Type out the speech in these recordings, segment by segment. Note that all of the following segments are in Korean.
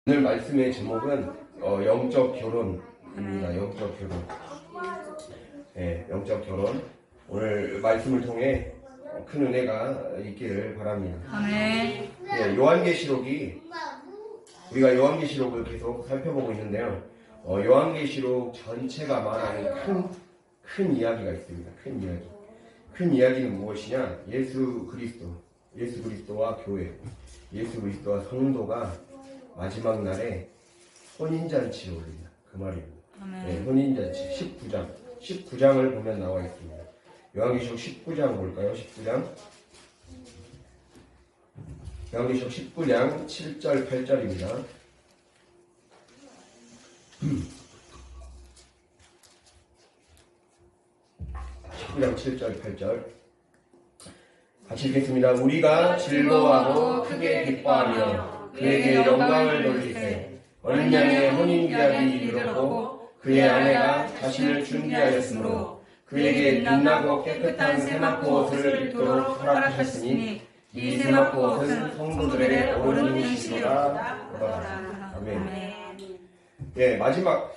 오늘 말씀의 제목은 영적 결혼입니다. 영적 결혼. 네, 영적 결혼. 오늘 말씀을 통해 큰 은혜가 있기를 바랍니다. 아멘. 네, 요한계시록이 우리가 요한계시록을 계속 살펴보고 있는데요. 요한계시록 전체가 말하는 큰 이야기가 있습니다. 큰 이야기. 큰 이야기는 무엇이냐? 예수 그리스도와 교회, 예수 그리스도와 성도가 마지막 날에 혼인잔치를 올립니다. 그 말입니다. 네, 혼인잔치 19장을 보면 나와 있습니다. 요한계시록 19장 볼까요? 19장. 요한계시록 19장 7절 8절입니다. 19장 7절 8절 같이 읽겠습니다. 우리가 즐거워하고 크게 기뻐하며 그에게 영광을 돌리세. 어린 양의 혼인기약이 이르렀고 그의 아내가 자신을 준비하였으므로 그에게 빛나고 깨끗한 세마포 옷을 입도록 허락하셨으니 이 세마포 옷은 성도들의 어른이시로다. 아멘. 예, 마지막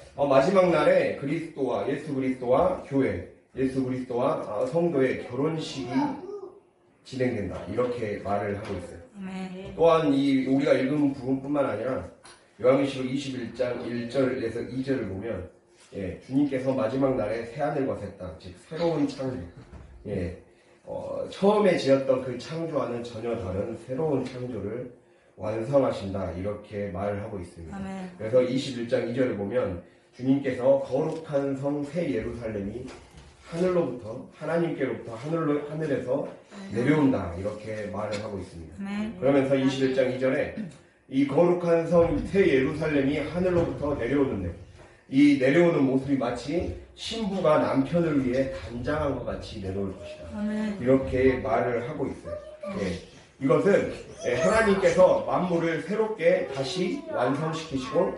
날에 예수 그리스도와 교회, 예수 그리스도와 성도의 결혼식이 진행된다. 이렇게 말을 하고 있어요. 또한 우리가 읽은 부분뿐만 아니라 요한계시록 21장 1절에서 2절을 보면 주님께서 마지막 날에 새하늘과 새 땅, 즉 새로운 창조, 처음에 지었던 그 창조와는 전혀 다른 새로운 창조를 완성하신다. 이렇게 말을 하고 있습니다. 아멘. 그래서 21장 2절을 보면 주님께서 거룩한 성 새 예루살렘이 하나님께로부터 하늘에서 내려온다. 이렇게 말을 하고 있습니다. 그러면서 21장 2절에 이 거룩한 성 새 예루살렘이 하늘로부터 내려오는데 이 내려오는 모습이 마치 신부가 남편을 위해 단장한 것 같이 내려올 것이다. 이렇게 말을 하고 있어요. 이것은 하나님께서 만물을 새롭게 다시 완성시키시고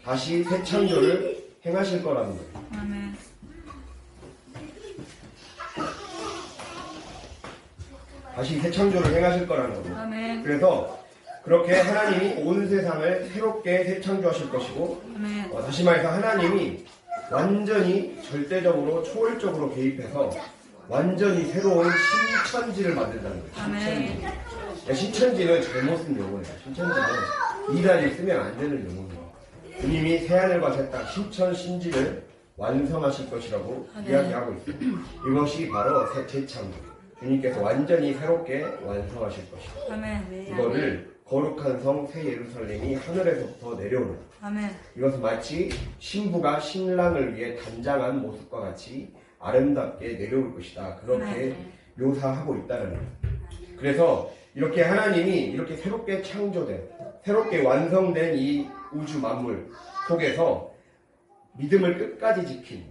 다시 새 창조를 행하실 거라는 거예요. 다시 새 창조를 행하실 거라는 거예요. 그래서 그렇게 하나님이 온 세상을 새롭게 새 창조하실 것이고 다시 말해서 하나님이 완전히 절대적으로 초월적으로 개입해서 완전히 새로운 신천지를 만든다는 거예요. 신천지는 잘못 쓴 용어예요. 신천지는 이단이 쓰면 안 되는 용어예요. 주님이 새하늘과 새 땅 신천 신지를 완성하실 것이라고 이야기하고 있어요. 이것이 바로 새 재창조. 주님께서 완전히 새롭게 완성하실 것이다. 이거를 거룩한 성 새 예루살렘이 하늘에서부터 내려오는. 이것은 마치 신부가 신랑을 위해 단장한 모습과 같이 아름답게 내려올 것이다. 그렇게 묘사하고 있다는 거예요. 그래서 이렇게 하나님이 이렇게 새롭게 창조된, 새롭게 완성된 이 우주 만물 속에서 믿음을 끝까지 지킨,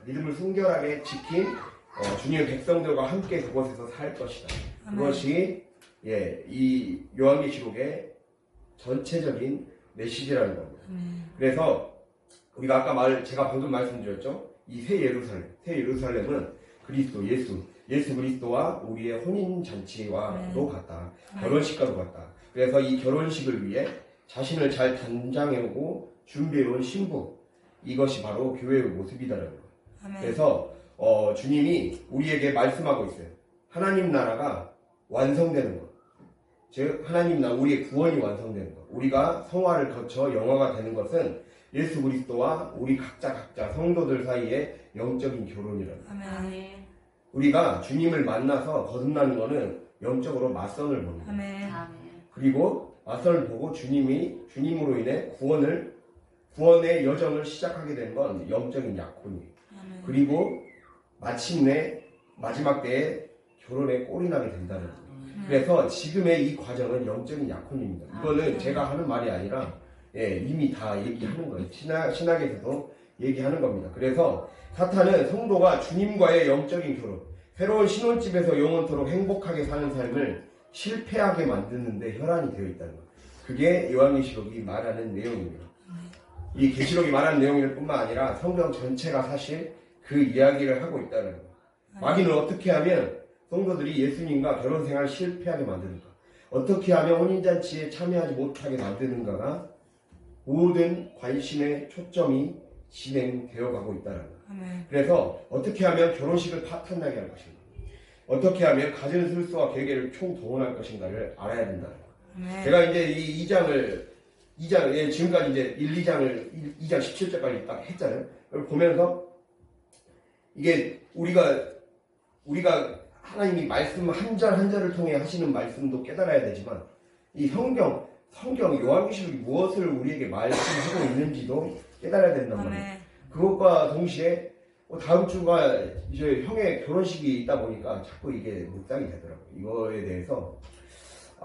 믿음을 순결하게 지킨 주님의 백성들과 함께 그곳에서 살 것이다. 그것이 이 요한계시록의 전체적인 메시지라는 겁니다. 그래서 우리가 제가 방금 말씀드렸죠. 이 새 예루살렘은 그리스도, 예수 그리스도와 우리의 혼인잔치와도 같다. 결혼식과도 같다. 그래서 이 결혼식을 위해 자신을 잘 단장해오고 준비해온 신부, 이것이 바로 교회의 모습이다라는 거예요. 그래서 주님이 우리에게 말씀하고 있어요. 하나님 나라가 완성되는 것. 즉 우리의 구원이 완성되는 것. 우리가 성화를 거쳐 영화가 되는 것은 예수 그리스도와 우리 각자 성도들 사이의 영적인 결혼이라는 거예요. 우리가 주님을 만나서 거듭나는 것은 영적으로 맞선을 봅니다. 그리고 맞선을 보고 주님으로 인해 구원의 여정을 시작하게 된 건 영적인 약혼이에요. 그리고 마침내 마지막 때에 결혼에 꼴이 나게 된다는 거예요. 그래서 지금의 이 과정은 영적인 약혼입니다. 이거는 제가 하는 말이 아니라 이미 다 얘기하는 거예요. 신학에서도 얘기하는 겁니다. 그래서 사탄은 성도가 주님과의 영적인 결혼, 새로운 신혼집에서 영원토록 행복하게 사는 삶을 실패하게 만드는 데 혈안이 되어 있다는 거예요. 그게 요한계시록이 말하는 내용입니다. 이 계시록이 말하는 내용일 뿐만 아니라 성경 전체가 사실 그 이야기를 하고 있다는 거예요. 마귀는 어떻게 하면 성도들이 예수님과 결혼 생활을 실패하게 만드는가? 어떻게 하면 혼인잔치에 참여하지 못하게 만드는가가 모든 관심의 초점이 진행되어 가고 있다는 거예요. 그래서 어떻게 하면 결혼식을 파탄나게 할 것인가, 어떻게 하면 가진 술수와 계계를 총동원할 것인가를 알아야 된다는 거예요. 제가 이제 이 2장, 지금까지 이제 2장 17절까지 딱 했잖아요. 그걸 보면서 이게 우리가 하나님이 말씀 한 절 한 절을 통해 하시는 말씀도 깨달아야 되지만, 이 성경 요한계시록이 무엇을 우리에게 말씀하고 있는지도 깨달아야 된단 말이에요. 그것과 동시에 다음 주가 이제 형의 결혼식이 있다 보니까 자꾸 이게 묵상이 되더라고요. 이거에 대해서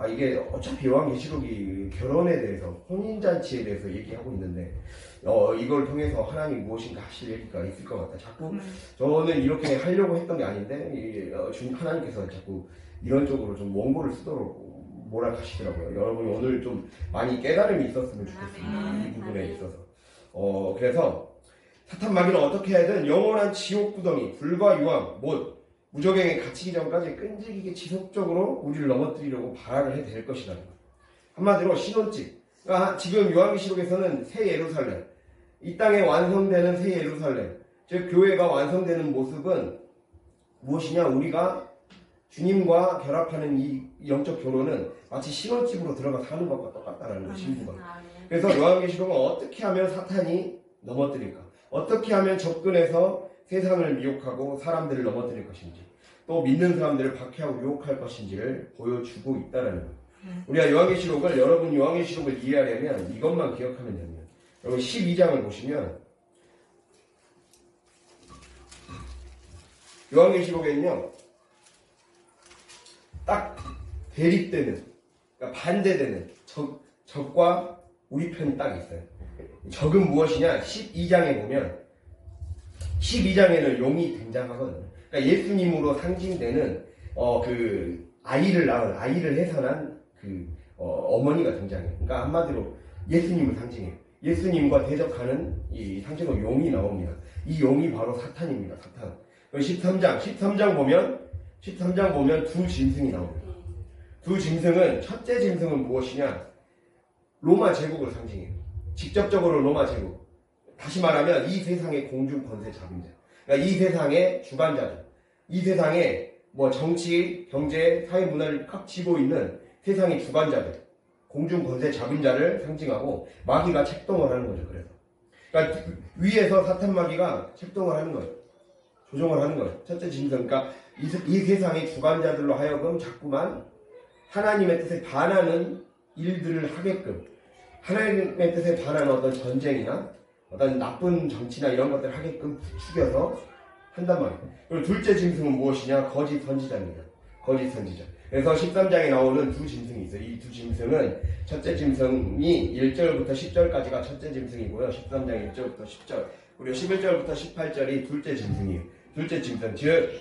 이게 어차피 요한계시록이 결혼에 대해서, 혼인잔치에 대해서 얘기하고 있는데 이걸 통해서 하나님 무엇인가 하실 얘기가 있을 것 같다. 자꾸 저는 이렇게 하려고 했던 게 아닌데 하나님께서 자꾸 이런 쪽으로 좀 원고를 쓰도록 몰아가시더라고요. 여러분 오늘 좀 많이 깨달음이 있었으면 좋겠습니다. 이 부분에 있어서. 그래서 사탄 마귀는 어떻게 해야든 영원한 지옥 구덩이, 불과 유황, 못, 무적행에 갇히기 전까지 끈질기게 지속적으로 우리를 넘어뜨리려고 발악을 해댈 것이다. 한마디로 신혼집. 그러니까 지금 요한계시록에서는 새 예루살렘, 이 땅에 완성되는 새 예루살렘, 즉 교회가 완성되는 모습은 무엇이냐? 우리가 주님과 결합하는 이 영적 결혼은 마치 신혼집으로 들어가 사는 것과 똑같다는 거예요. 신부가. 그래서 요한계시록은 어떻게 하면 사탄이 넘어뜨릴까, 어떻게 하면 접근해서 세상을 미혹하고 사람들을 넘어뜨릴 것인지, 또 믿는 사람들을 박해하고 유혹할 것인지를 보여주고 있다는 거예요. 우리가 요한계시록을, 여러분 요한계시록을 이해하려면 이것만 기억하면 됩니다. 여러분 12장을 보시면 요한계시록에는요, 딱 대립되는, 그러니까 반대되는 적과 우리 편이 딱 있어요. 적은 무엇이냐? 12장에 보면 12장에는 용이 등장하거든요. 그러니까 예수님으로 상징되는 그 아이를 낳은, 아이를 해산한 그 어머니가 등장해요. 그러니까 한마디로 예수님을 상징해요. 예수님과 대적하는 이 상징으로 용이 나옵니다. 이 용이 바로 사탄입니다. 사탄. 13장 보면 두 짐승이 나옵니다. 두 짐승은, 첫째 짐승은 무엇이냐? 로마 제국을 상징해요. 직접적으로 로마 제국. 다시 말하면 이 세상의 공중 권세 잡은 자. 그러니까 이 세상의 주관자들. 이 세상의 정치, 경제, 사회 문화를 꽉 쥐고 있는 세상의 주관자들. 공중 권세 잡은 자를 상징하고 마귀가 책동을 하는 거죠. 그러니까 위에서 사탄 마귀가 책동을 하는 거예요. 조종을 하는 거예요. 첫째 짐승. 그러니까 이 세상의 주관자들로 하여금 자꾸만 하나님의 뜻에 반하는 일들을 하게끔, 하나님의 뜻에 반하는 어떤 전쟁이나 어떤 나쁜 정치나 이런 것들을 하게끔 부추겨서 한단 말이에요. 그리고 둘째 짐승은 무엇이냐? 거짓 선지자입니다. 거짓 선지자. 그래서 13장에 나오는 두 짐승이 있어요. 이 두 짐승은, 첫째 짐승이 1절부터 10절까지가 첫째 짐승이고요. 13장 1절부터 10절, 그리고 11절부터 18절이 둘째 짐승이에요. 둘째 짐승. 즉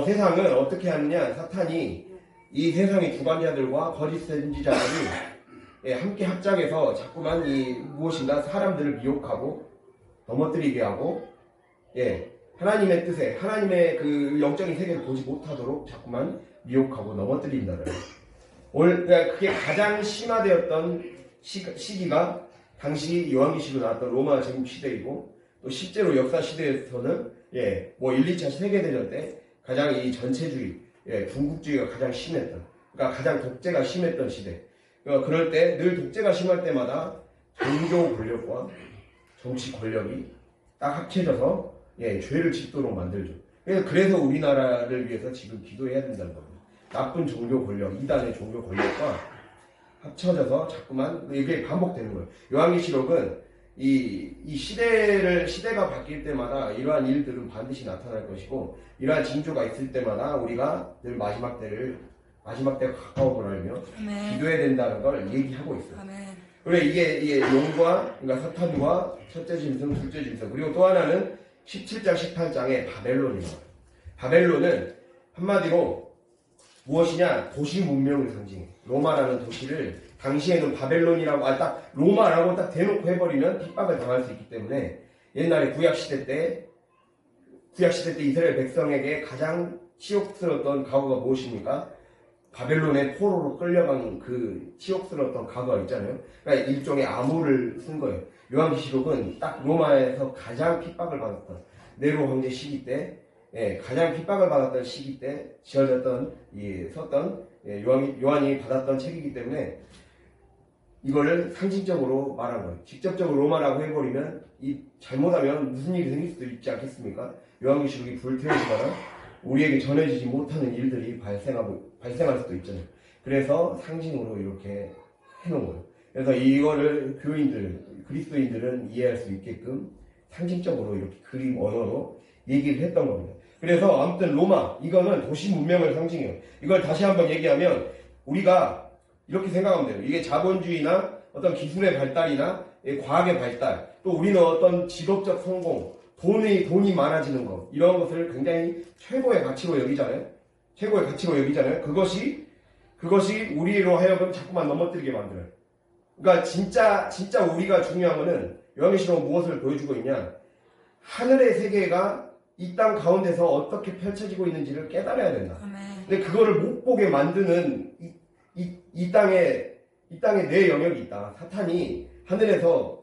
세상은 어떻게 하느냐? 사탄이 이 세상의 주관자들과 거짓 선지자들이 함께 합작해서 자꾸만 무엇인가 사람들을 미혹하고 넘어뜨리게 하고, 하나님의 뜻에, 하나님의 그 영적인 세계를 보지 못하도록 자꾸만 미혹하고 넘어뜨린다는 거예요. 그러니까 그게 가장 심화되었던 시기가 당시 요한계시록에 나왔던 로마 제국 시대이고, 또 실제로 역사 시대에서는 1, 2차 세계대전 때 가장 이 전체주의, 군국주의가 가장 심했던, 그러니까 가장 독재가 심했던 시대. 그러니까 그럴 때 늘 독재가 심할 때마다 종교 권력과 정치 권력이 딱 합쳐져서 죄를 짓도록 만들죠. 그래서 우리나라를 위해서 지금 기도해야 된다는 겁니다. 나쁜 종교 권력, 이단의 종교 권력과 합쳐져서 자꾸만 이게 반복되는 거예요. 요한계시록은 이 시대가 바뀔 때마다 이러한 일들은 반드시 나타날 것이고, 이러한 징조가 있을 때마다 우리가 늘 마지막 때가 가까움을 알며 기도해야 된다는 걸 얘기하고 있어요. 그래 이게 용과, 그러니까 사탄과 첫째 짐승, 둘째 짐승, 그리고 또 하나는 17장, 18장에 바벨론입니다. 바벨론은 한마디로 무엇이냐? 도시 문명을 상징해. 로마라는 도시를 당시에는 바벨론이라고, 딱 로마라고 딱 대놓고 해버리면 핍박을 당할 수 있기 때문에, 옛날에 구약시대 때 이스라엘 백성에게 가장 치욕스러웠던 가구가 무엇입니까? 바벨론의 포로로 끌려간 그 치욕스러웠던 과거가 있잖아요. 그러니까 일종의 암호를 쓴 거예요. 요한계시록은 딱 로마에서 가장 핍박을 받았던 네로 황제 시기 때, 가장 핍박을 받았던 시기 때 지어졌던 썼던 요한이 받았던 책이기 때문에 이거를 상징적으로 말한 거예요. 직접적으로 로마라고 해버리면 잘못하면 무슨 일이 생길 수도 있지 않겠습니까? 요한계시록이 불태워지거나 우리에게 전해지지 못하는 일들이 발생할 수도 있잖아요. 그래서 상징으로 이렇게 해놓은 거예요. 그래서 이거를 그리스도인들은 이해할 수 있게끔 상징적으로 이렇게 그림 언어로 얘기를 했던 겁니다. 그래서 아무튼 로마, 이거는 도시 문명을 상징해요. 이걸 다시 한번 얘기하면 우리가 이렇게 생각하면 돼요. 이게 자본주의나 어떤 기술의 발달이나 과학의 발달, 또 우리는 어떤 직업적 성공, 돈이 많아지는 것, 이런 것을 굉장히 최고의 가치로 여기잖아요. 최고의 가치로 여기잖아요. 그것이 우리로 하여금 자꾸만 넘어뜨리게 만들어요. 그러니까 진짜 우리가 중요한 거는 요한계시록은 무엇을 보여주고 있냐? 하늘의 세계가 이 땅 가운데서 어떻게 펼쳐지고 있는지를 깨달아야 된다. 근데 그거를 못 보게 만드는 이 땅에 내 영역이 있다. 사탄이 하늘에서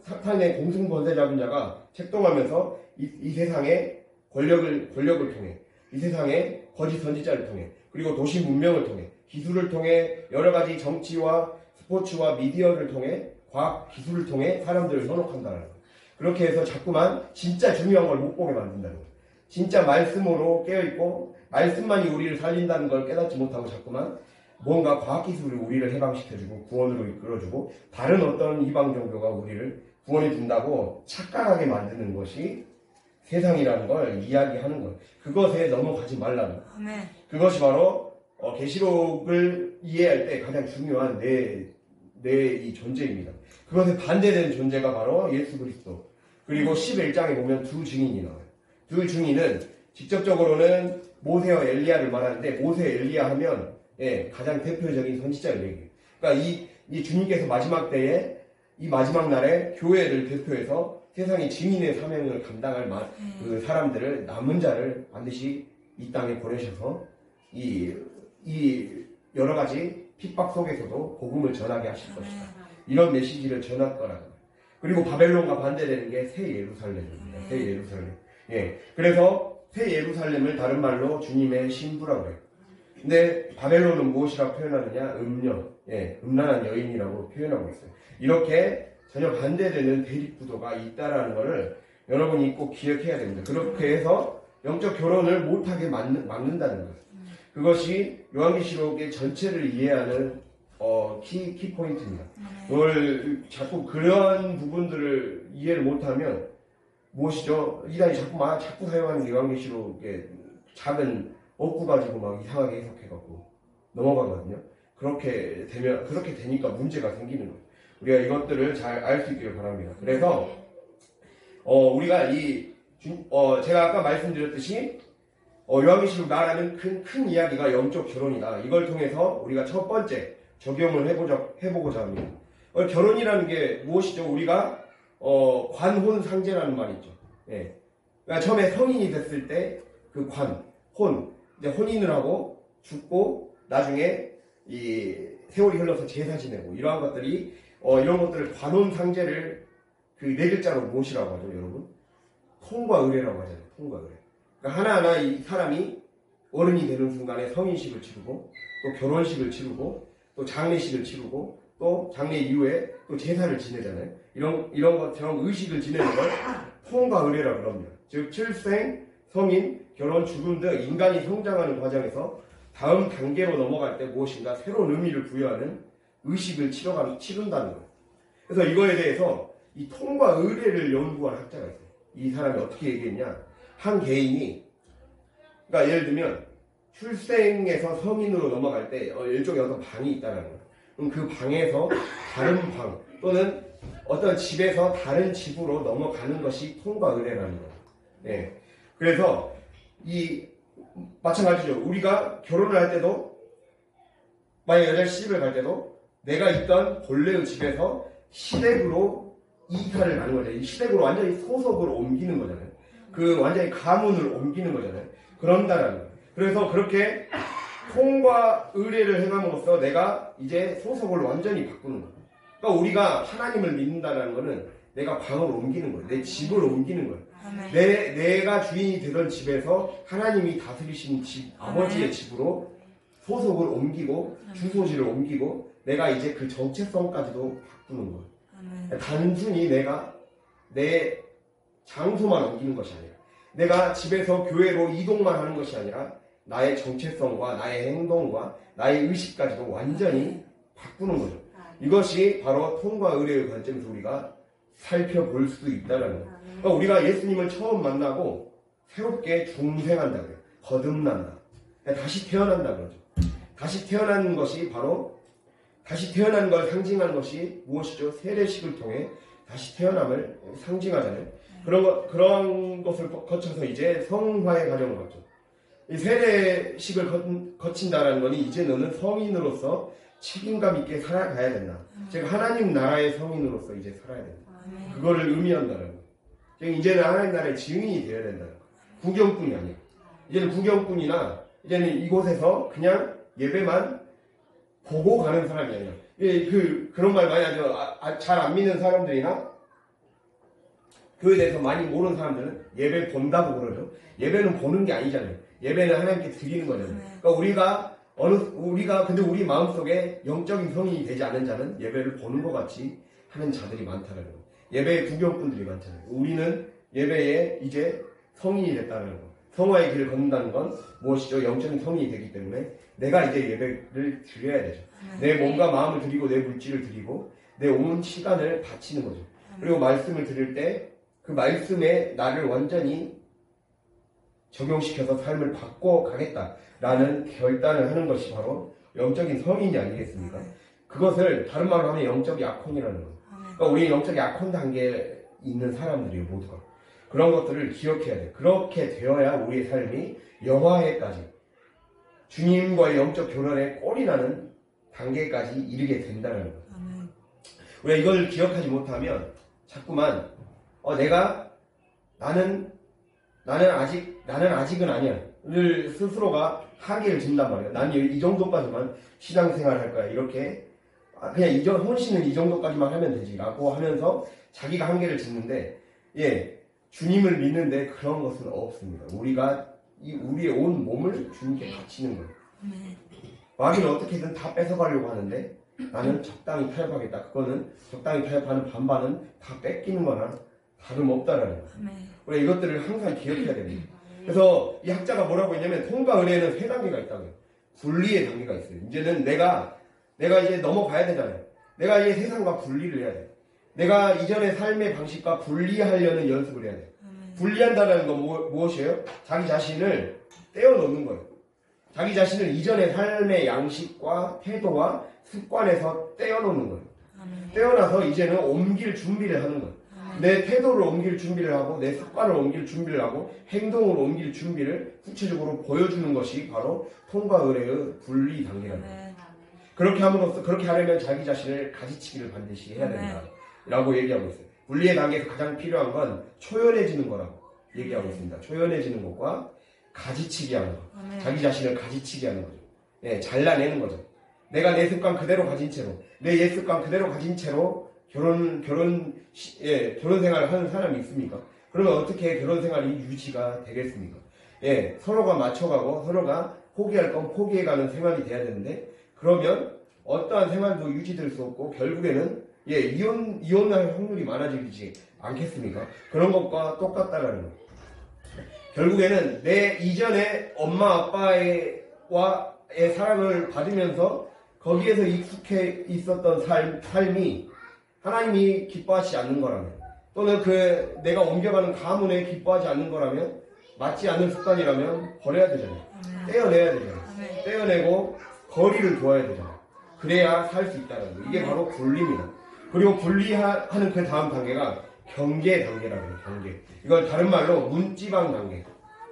사탄의 공승번세 잡은 자가 책동하면서 이 세상의 권력을 통해, 이 세상의 거짓 선지자를 통해, 그리고 도시 문명을 통해, 기술을 통해, 여러 가지 정치와 스포츠와 미디어를 통해, 과학 기술을 통해 사람들을 현혹한다는 거예요. 그렇게 해서 자꾸만 진짜 중요한 걸 못 보게 만든다는 거예요. 진짜 말씀으로 깨어있고 말씀만이 우리를 살린다는 걸 깨닫지 못하고 자꾸만 뭔가 과학기술이 우리를 해방시켜주고 구원으로 이끌어주고 다른 어떤 이방 종교가 우리를 구원해 준다고 착각하게 만드는 것이 세상이라는 걸 이야기하는 거예요. 그것에 넘어가지 말라는 거예요. 그것이 바로 계시록을 이해할 때 가장 중요한 내 이 존재입니다. 그것에 반대되는 존재가 바로 예수 그리스도. 그리고 11장에 보면 두 증인이 나와요. 두 증인은 직접적으로는 모세와 엘리야를 말하는데 모세 엘리야 하면 가장 대표적인 선지자를 얘기해요. 그러니까 이 주님께서 마지막 때에 이 마지막 날에 교회를 대표해서 세상의 증인의 사명을 감당할 그 사람들을 남은 자를 반드시 이 땅에 보내셔서 이 여러 가지 핍박 속에서도 복음을 전하게 하실 것이다. 이런 메시지를 전할 거라는 거예요. 그리고 바벨론과 반대되는 게 새 예루살렘입니다. 새 예루살렘. 그래서 새 예루살렘을 다른 말로 주님의 신부라고 해요. 근데 바벨론은 무엇이라고 표현하느냐? 음란한 여인이라고 표현하고 있어요. 이렇게 전혀 반대되는 대립구도가 있다라는 것을 여러분이 꼭 기억해야 됩니다. 그렇게 해서 영적 결혼을 못하게 막는다는 거예요. 그것이 요한계시록의 전체를 이해하는 키포인트입니다. 그걸 자꾸 그런 부분들을 이해를 못하면 무엇이죠? 이단이 자꾸 사용하는 게 요한계시록의 작은 얻고 가지고 막 이상하게 해석해갖고 넘어가거든요. 그렇게 되니까 문제가 생기는 거예요. 우리가 이것들을 잘 알 수 있기를 바랍니다. 그래서 우리가 제가 아까 말씀드렸듯이 요한계시록 말하는 큰 이야기가 영적 결혼이다. 이걸 통해서 우리가 첫 번째 적용을 해보고자 합니다. 결혼이라는 게 무엇이죠? 우리가 관혼상제라는 말이 있죠. 그러니까 처음에 성인이 됐을 때 그 이제 혼인을 하고 죽고 나중에 이 세월이 흘러서 제사 지내고 이러한 것들이 이런 것들을 관혼상제를 그 네 글자로 무엇이라고 하죠, 여러분? 통과 의례라고 하잖아요. 통과 의례. 그러니까 하나하나 이 사람이 어른이 되는 순간에 성인식을 치르고 또 결혼식을 치르고 또 장례식을 치르고 또 장례 이후에 또 제사를 지내잖아요. 이런 것처럼 의식을 지내는 걸 통과 의례라고 합니다. 즉 출생, 성인, 결혼, 죽음 등 인간이 성장하는 과정에서 다음 단계로 넘어갈 때 무엇인가 새로운 의미를 부여하는 의식을 치른다는 거예요. 그래서 이거에 대해서 이 통과 의례를 연구한 학자가 있어요. 이 사람이 어떻게 얘기했냐? 한 개인이, 그러니까 예를 들면 출생에서 성인으로 넘어갈 때 일종의 어떤 방이 있다는 거예요. 그럼 그 방에서 다른 방 또는 어떤 집에서 다른 집으로 넘어가는 것이 통과 의례라는 거예요. 그래서 마찬가지죠. 우리가 결혼을 할 때도 만약 여자 시집을 갈 때도 내가 있던 본래의 집에서 시댁으로 이사를 가는 거잖아요. 이 시댁으로 완전히 소속으로 옮기는 거잖아요. 그 완전히 가문을 옮기는 거잖아요. 그런다라는 거예요. 그래서 그렇게 통과 의례를 행함으로써 내가 이제 소속을 완전히 바꾸는 거예요. 그러니까 우리가 하나님을 믿는다는 거는 내가 방을 옮기는 거예요. 내 집을 옮기는 거예요. 내가 주인이 되던 집에서 하나님이 다스리신 집, 아버지의 집으로 소속을 옮기고 주소지를 옮기고 내가 이제 그 정체성까지도 바꾸는 거예요. 단순히 내가 내 장소만 옮기는 것이 아니라 내가 집에서 교회로 이동만 하는 것이 아니라 나의 정체성과 나의 행동과 나의 의식까지도 완전히 바꾸는 거죠. 이것이 바로 통과 의례의 관점에서 우리가 살펴볼 수 있다는 거예요. 그러니까 우리가 예수님을 처음 만나고 새롭게 중생한다 그래요. 거듭난다. 다시 태어난다 그러죠. 다시 태어난 것이 바로 다시 태어난 걸 상징하는 것이 무엇이죠? 세례식을 통해 다시 태어남을 상징하잖아요. 그런 것을 거쳐서 이제 성화의 과정을 거쳐. 이 세례식을 거친다라는 것이 이제 너는 성인으로서 책임감 있게 살아가야 된다. 즉 하나님 나라의 성인으로서 이제 살아야 된다. 그거를 의미한다는 거예요. 즉 이제는 하나님 나라의 증인이 되어야 된다는 거예요. 구경꾼이 아니야. 이제는 구경꾼이나 이제는 이곳에서 그냥 예배만 보고 가는 사람이 아니야. 그런 말 많이 하죠. 잘 안 믿는 사람들이나 그에 대해서 많이 모르는 사람들은 예배 본다고 그러죠. 예배는 보는 게 아니잖아요. 예배는 하나님께 드리는 거잖아요. 그러니까 근데 우리 마음속에 영적인 성인이 되지 않은 자는 예배를 보는 것 같이 하는 자들이 많다는 거예요. 예배의 구경꾼들이 많잖아요. 우리는 예배에 이제 성인이 됐다는 거. 성화의 길을 걷는다는 건 무엇이죠? 영적인 성인이 되기 때문에 내가 이제 예배를 드려야 되죠. 내 몸과 마음을 드리고 내 물질을 드리고 내 온 시간을 바치는 거죠. 그리고 말씀을 들을 때 그 말씀에 나를 완전히 적용시켜서 삶을 바꿔가겠다라는 결단을 하는 것이 바로 영적인 성인이 아니겠습니까? 그것을 다른 말로 하면 영적 약혼이라는 거예요. 그러니까 우리 영적 약혼 단계에 있는 사람들이에요, 모두가. 그런 것들을 기억해야 돼요. 그렇게 되어야 우리의 삶이 영화에까지 주님과의 영적 교련에 꼴이 나는 단계까지 이르게 된다는 거예요. 우리가 이걸 기억하지 못하면 자꾸만 나는 아직은 아니야. 를 스스로가 한계를 준단 말이에요. 나는 이 정도까지만 신앙생활 할 거야. 이렇게 그냥 혼신은 이 정도까지만 하면 되지라고 하면서 자기가 한계를 짓는데 주님을 믿는데 그런 것은 없습니다. 우리가 우리의 온 몸을 주님께 바치는 거예요. 마귀는 어떻게든 다 뺏어가려고 하는데 나는 적당히 타협하겠다. 그거는 적당히 타협하는 반반은 다 뺏기는 거나 다름없다라는 거예요. 우리가 이것들을 항상 기억해야 됩니다. 그래서 이 학자가 뭐라고 했냐면 통과 의례에는 3단계가 있다고요. 분리의 단계가 있어요. 이제는 내가 이제 넘어가야 되잖아요. 내가 이제 세상과 분리를 해야 돼. 내가 이전의 삶의 방식과 분리하려는 연습을 해야 돼. 분리한다는 건 무엇이에요? 자기 자신을 떼어놓는 거예요. 자기 자신을 이전의 삶의 양식과 태도와 습관에서 떼어놓는 거예요. 떼어놔서 이제는 옮길 준비를 하는 거예요. 내 태도를 옮길 준비를 하고 내 습관을 옮길 준비를 하고 행동을 옮길 준비를 구체적으로 보여주는 것이 바로 통과 의례의 분리 단계랍니다. 그렇게 하려면 자기 자신을 가지치기를 반드시 해야 된다 라고 얘기하고 있어요. 분리의 단계에서 가장 필요한 건 초연해지는 거라고 얘기하고 있습니다. 초연해지는 것과 가지치기 하는 거. 자기 자신을 가지치기 하는 거죠. 잘라내는 거죠. 내가 내 습관 그대로 가진 채로 내 옛 습관 그대로 가진 채로 결혼 생활을 하는 사람이 있습니까? 그러면 어떻게 결혼 생활이 유지가 되겠습니까? 서로가 맞춰가고 서로가 포기할 건 포기해가는 생활이 돼야 되는데 그러면 어떠한 생활도 유지될 수 없고 결국에는 이혼할 확률이 많아지지 않겠습니까? 그런 것과 똑같다라는 거예요. 결국에는 내 이전에 엄마 아빠의 사랑을 받으면서 거기에서 익숙해 있었던 삶이 하나님이 기뻐하지 않는 거라면 또는 내가 옮겨가는 가문에 기뻐하지 않는 거라면 맞지 않는 습관이라면 버려야 되잖아요. 떼어내야 되잖아요. 떼어내고 거리를 두어야 되잖아요. 그래야 살 수 있다는 거예요. 이게 바로 분리입니다. 그리고 분리하는 그 다음 단계가 경계 단계라고 해요. 경계. 이걸 다른 말로 문지방 단계.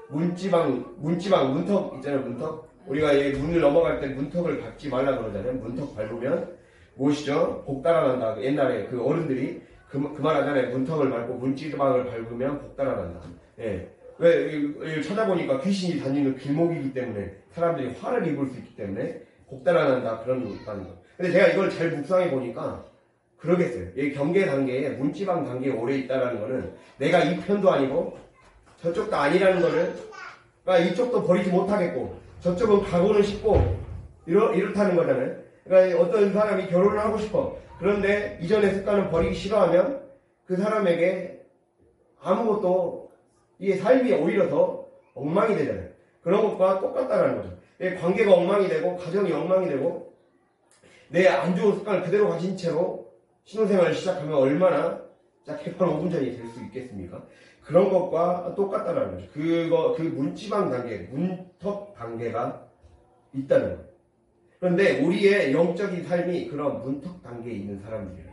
문턱 있잖아요. 문턱. 우리가 문을 넘어갈 때 문턱을 밟지 말라 그러잖아요. 문턱 밟으면 무엇이죠? 복 달아난다. 옛날에 그 어른들이 그 말 하잖아요. 문턱을 밟고 문지방을 밟으면 복 달아난다. 왜 찾아보니까 귀신이 다니는 길목이기 때문에 사람들이 화를 입을 수 있기 때문에 곡달아난다 그런다는 거. 근데 제가 이걸 잘 묵상해 보니까 그러겠어요. 이 경계 단계에 문지방 단계에 오래 있다라는 거는 내가 이 편도 아니고 저쪽도 아니라는 거를, 그러니까 이쪽도 버리지 못하겠고 저쪽은 가고는 싶고 이렇다는 거잖아요. 그러니까 어떤 사람이 결혼을 하고 싶어. 그런데 이전의 습관을 버리기 싫어하면 그 사람에게 아무것도 이 삶이 오히려 더 엉망이 되잖아요. 그런 것과 똑같다는 거죠. 관계가 엉망이 되고 가정이 엉망이 되고 내 안 좋은 습관을 그대로 가진 채로 신혼생활을 시작하면 얼마나 개판 5분 전이 될 수 있겠습니까? 그런 것과 똑같다는 거죠. 그 문지방 단계, 문턱 단계가 있다는 거예요. 그런데 우리의 영적인 삶이 그런 문턱 단계에 있는 사람들이에요.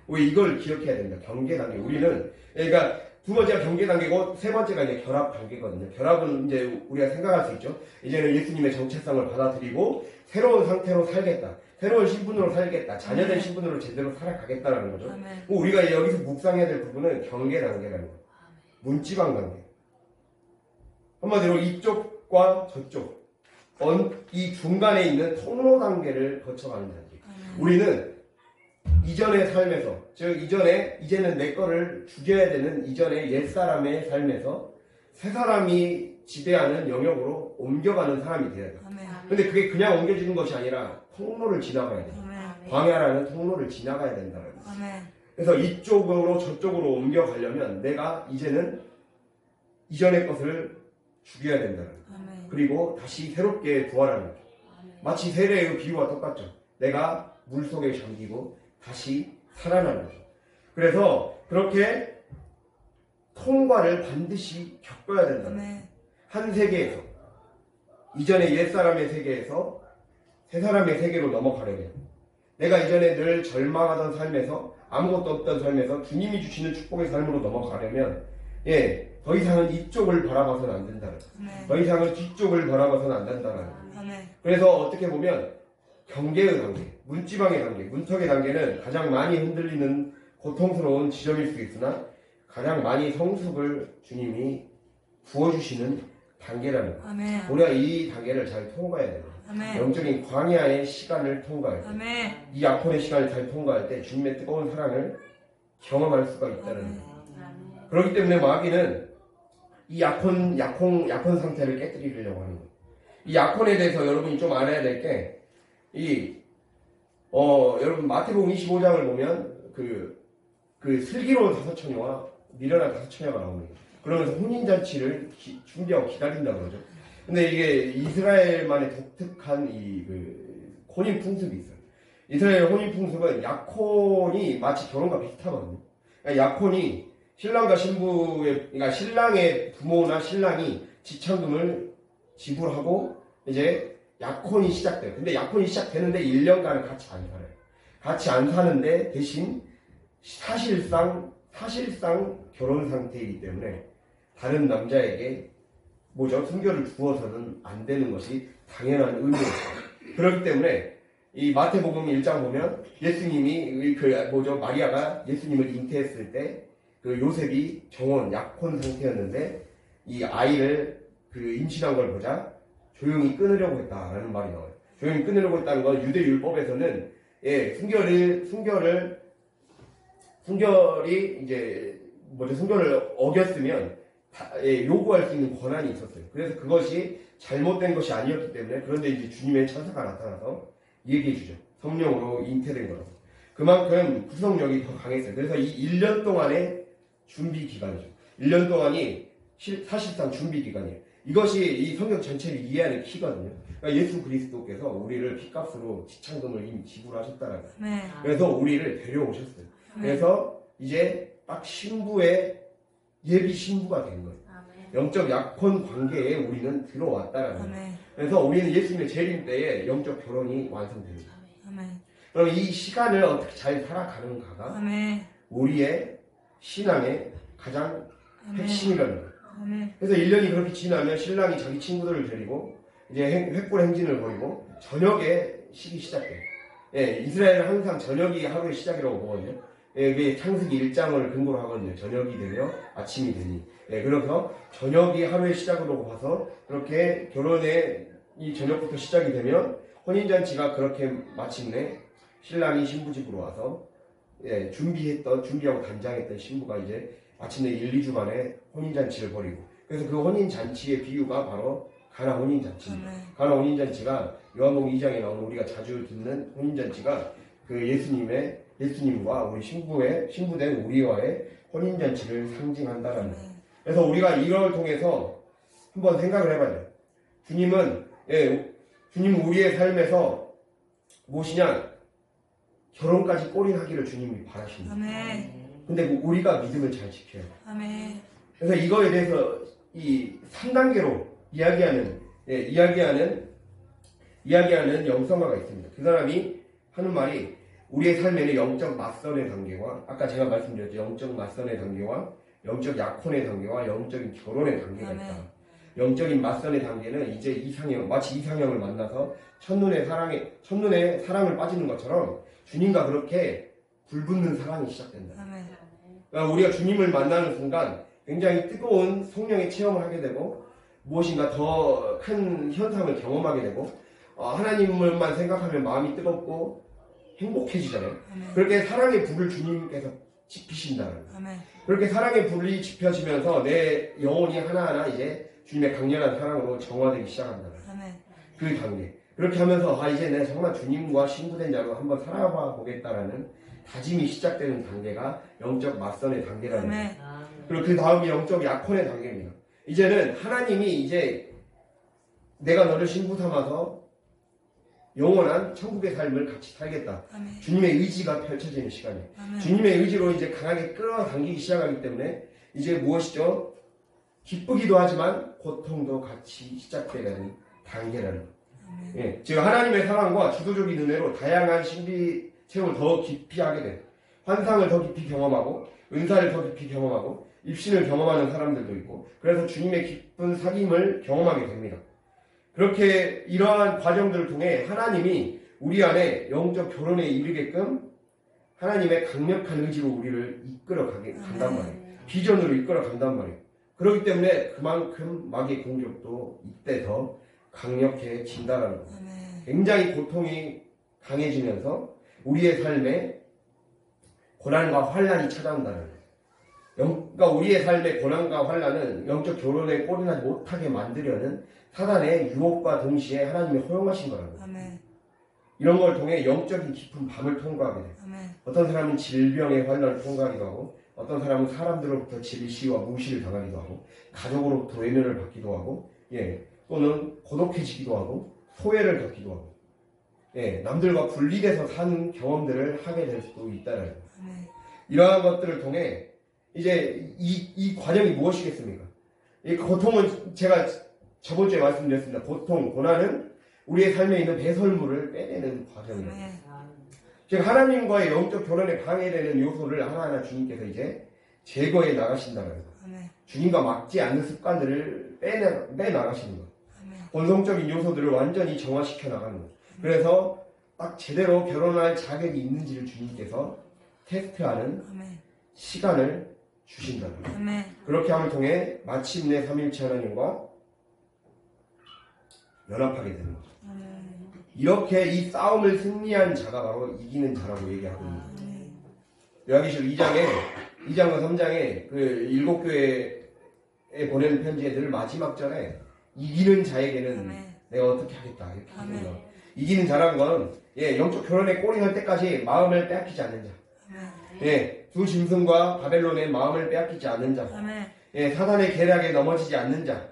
왜 이걸 기억해야 됩니다. 경계 단계. 우리는, 그러니까 두 번째가 경계 단계고 세 번째가 이제 결합 단계거든요. 결합은 이제 우리가 생각할 수 있죠. 이제는 예수님의 정체성을 받아들이고 새로운 상태로 살겠다. 새로운 신분으로 살겠다. 자녀된 신분으로 제대로 살아가겠다라는 거죠. 우리가 여기서 묵상해야 될 부분은 경계 단계라는 거예요. 문지방 단계. 한마디로 이쪽과 저쪽, 이 중간에 있는 통로 단계를 거쳐가는 단계. 우리는 이전의 삶에서, 즉 이제는 내 거를 죽여야 되는 이전의 옛사람의 삶에서 새 사람이 지배하는 영역으로 옮겨가는 사람이 돼야 돼요. 근데 그게 그냥 옮겨지는 것이 아니라 통로를 지나가야 돼요. 광야라는 통로를 지나가야 된다는 거예요. 그래서 이쪽으로 저쪽으로 옮겨가려면 내가 이제는 이전의 것을 죽여야 된다는 거예요. 그리고 다시 새롭게 부활하는 거죠. 마치 세례의 비유와 똑같죠. 내가 물속에 잠기고 다시 살아나는 거죠. 그래서 그렇게 통과를 반드시 겪어야 된다는 거예요. 한 세계에서, 이전의 옛사람의 세계에서 새 사람의 세계로 넘어가려면 내가 이전에 늘 절망하던 삶에서 아무것도 없던 삶에서 주님이 주시는 축복의 삶으로 넘어가려면 더 이상은 이쪽을 바라봐서는 안 된다는 거예요. 더 이상은 뒤쪽을 바라봐서는 안 된다는 거예요. 그래서 어떻게 보면 경계의 단계, 문지방의 단계, 문턱의 단계는 가장 많이 흔들리는 고통스러운 지점일 수 있으나 가장 많이 성숙을 주님이 부어주시는 단계라는 거예요. 우리가 이 단계를 잘 통과해야 돼요. 영적인 광야의 시간을 통과해야 돼요. 이 약혼의 시간을 잘 통과할 때 주님의 뜨거운 사랑을 경험할 수가 있다는 거예요. 그렇기 때문에 마귀는 이 약혼 상태를 깨뜨리려고 하는 거예요. 이 약혼에 대해서 여러분이 좀 알아야 될 게, 여러분 마태복음 25장을 보면 그 슬기로운 5처녀와 미련한 5처녀가 나옵니다. 그러면서 혼인잔치를 준비하고 기다린다고 그러죠. 근데 이게 이스라엘만의 독특한 혼인 풍습이 있어요. 이스라엘 혼인 풍습은 약혼이 마치 결혼과 비슷하거든요. 그러니까 약혼이 신랑과 신부의, 그러니까 신랑의 부모나 신랑이 지참금을 지불하고 이제 약혼이 시작돼요. 근데 약혼이 시작되는데 1년간은 같이 안 살아요. 같이 안 사는데 대신 사실상 결혼 상태이기 때문에 다른 남자에게 순교를 주어서는 안 되는 것이 당연한 의무예요. 그렇기 때문에 이 마태복음 1장 보면 예수님이 마리아가 예수님을 잉태했을 때 그 요셉이 정원 약혼 상태였는데 이 아이를 임신한 걸 보자 조용히 끊으려고 했다라는 말이 나와요. 조용히 끊으려고 했다는 건 유대 율법에서는 순결을 어겼으면 요구할 수 있는 권한이 있었어요. 그래서 그것이 잘못된 것이 아니었기 때문에, 그런데 이제 주님의 천사가 나타나서 얘기해 주죠. 성령으로 잉태된 거라고. 그만큼 구속력이 더 강했어요. 그래서 이 1년 동안의 준비 기간이죠. 1년 동안이 사실상 준비 기간이에요. 이것이 이 성경 전체를 이해하는 키거든요. 그러니까 예수 그리스도께서 우리를 피값으로 지참금을 이미 지불하셨다는 거예요. 그래서 우리를 데려오셨어요. 그래서 이제 딱 예비 신부가 된 거예요. 영적 약혼 관계에 우리는 들어왔다라는 거예요. 그래서 우리는 예수님의 재림 때에 영적 결혼이 완성됩니다. 그럼 이 시간을 어떻게 잘 살아가는가가 우리의 신앙의 가장 핵심이라는 거예요. 그래서 1년이 그렇게 지나면 신랑이 자기 친구들을 데리고 이제 횃불 행진을 벌이고 저녁에 쉬기 시작해요. 이스라엘은 항상 저녁이 하루의 시작이라고 보거든요. 그게 창세기 1장을 근거로 하거든요. 저녁이 되며 아침이 되니. 그래서 저녁이 하루의 시작으로 봐서 그렇게 결혼의 이 저녁부터 시작이 되면 혼인잔치가 그렇게 마침내 신랑이 신부 집으로 와서 준비하고 단장했던 신부가 이제 마침내 1, 2주 만에 혼인잔치를 벌이고, 그래서 그 혼인잔치의 비유가 바로 가나 혼인잔치입니다. 가나 혼인잔치가 요한복음 2장에 나오는 우리가 자주 듣는 혼인잔치가 그 예수님과 우리 신부된 우리와의 혼인잔치를 상징한다라는 거예요. 그래서 우리가 이걸 통해서 한번 생각을 해봐요. 주님은 우리의 삶에서 무엇이냐? 결혼까지 꼬린하기를 주님이 바라십니다. 근데 우리가 믿음을 잘 지켜야 돼요. 그래서 이거에 대해서 이 3단계로 이야기하는 영성가가 있습니다. 그 사람이 하는 말이 우리의 삶에는 영적 맞선의 단계와, 아까 제가 말씀드렸죠. 영적 맞선의 단계와 영적 약혼의 단계와 영적인 결혼의 단계가 있다. 영적인 맞선의 단계는 이제 마치 이상형을 만나서 첫눈에 사랑을 빠지는 것처럼 주님과 그렇게 불붙는 사랑이 시작된다. 그러니까 우리가 주님을 만나는 순간 굉장히 뜨거운 성령의 체험을 하게 되고, 무엇인가 더 큰 현상을 경험하게 되고, 하나님을만 생각하면 마음이 뜨겁고 행복해지잖아요. 그렇게 사랑의 불을 주님께서 지피신다는 거예요. 그렇게 사랑의 불이 지펴지면서 내 영혼이 하나하나 이제 주님의 강렬한 사랑으로 정화되기 시작한다는 거예요. 그 단계. 그렇게 하면서 이제 내가 정말 주님과 신부된 자로 한번 살아봐 보겠다라는 다짐이 시작되는 단계가 영적 맞선의 단계라는 거예요. 그리고 그 다음이 영적 약혼의 단계입니다. 이제는 하나님이 이제 내가 너를 신부 삼아서 영원한 천국의 삶을 같이 살겠다. 주님의 의지가 펼쳐지는 시간이에요. 주님의 의지로 이제 강하게 끌어당기기 시작하기 때문에 이제 무엇이죠? 기쁘기도 하지만 고통도 같이 시작되는 단계라는 거예요. 즉 하나님의 사랑과 주도적인 은혜로 다양한 신비 체험을 더 깊이 하게 돼. 환상을 더 깊이 경험하고 은사를 더 깊이 경험하고 입신을 경험하는 사람들도 있고, 그래서 주님의 깊은 사귐을 경험하게 됩니다. 그렇게 이러한 과정들을 통해 하나님이 우리 안에 영적 결혼에 이르게끔 하나님의 강력한 의지로 우리를 이끌어 간단 말이에요. 비전으로 이끌어 간단 말이에요. 그렇기 때문에 그만큼 마귀의 공격도 이때 더 강력해진다라는 거예요. 굉장히 고통이 강해지면서 우리의 삶에 고난과 환난이 찾아온다는 거예요. 그러니까 우리의 삶의 고난과 환난은 영적 결혼에 꼬리나지 못하게 만들려는 사단의 유혹과 동시에 하나님이 허용하신 거라는 거예요. 이런 걸 통해 영적인 깊은 밤을 통과하게 돼요. 어떤 사람은 질병의 환난을 통과하기도 하고, 어떤 사람은 사람들로부터 질시와 무시를 당하기도 하고, 가족으로부터 외면을 받기도 하고, 또는 고독해지기도 하고, 소외를 겪기도 하고, 남들과 분리돼서 사는 경험들을 하게 될 수도 있다는 거예요. 이러한 것들을 통해 이제 이 과정이 무엇이겠습니까? 이 고통은 제가 저번 주에 말씀드렸습니다. 고난은 우리의 삶에 있는 배설물을 빼내는 과정이에요. 즉 하나님과의 영적 결혼에 방해되는 요소를 하나하나 주님께서 이제 제거해 나가신다는 거예요. 주님과 맞지 않는 습관들을 빼나가시는 거예요. 본성적인 요소들을 완전히 정화시켜 나가는 거예요. 그래서 딱 제대로 결혼할 자격이 있는지를 주님께서 테스트하는 시간을 주신다는 거예요. 그렇게 함을 통해 마침내 삼일체 하나님과 연합하게 되는 거죠. 이렇게 이 싸움을 승리한 자가 바로 이기는 자라고 얘기하고 있는 거예요. 요한계시록 2장과 3장에 그 7교회에 보내는 편지에 늘 마지막 절에 이기는 자에게는 내가 어떻게 하겠다 이렇게 합니다. 이기는 자란 건 영적 결혼에 꼬리날 때까지 마음을 빼앗기지 않는 자, 두 짐승과 바벨론의 마음을 빼앗기지 않는 자, 사단의 계략에 넘어지지 않는 자,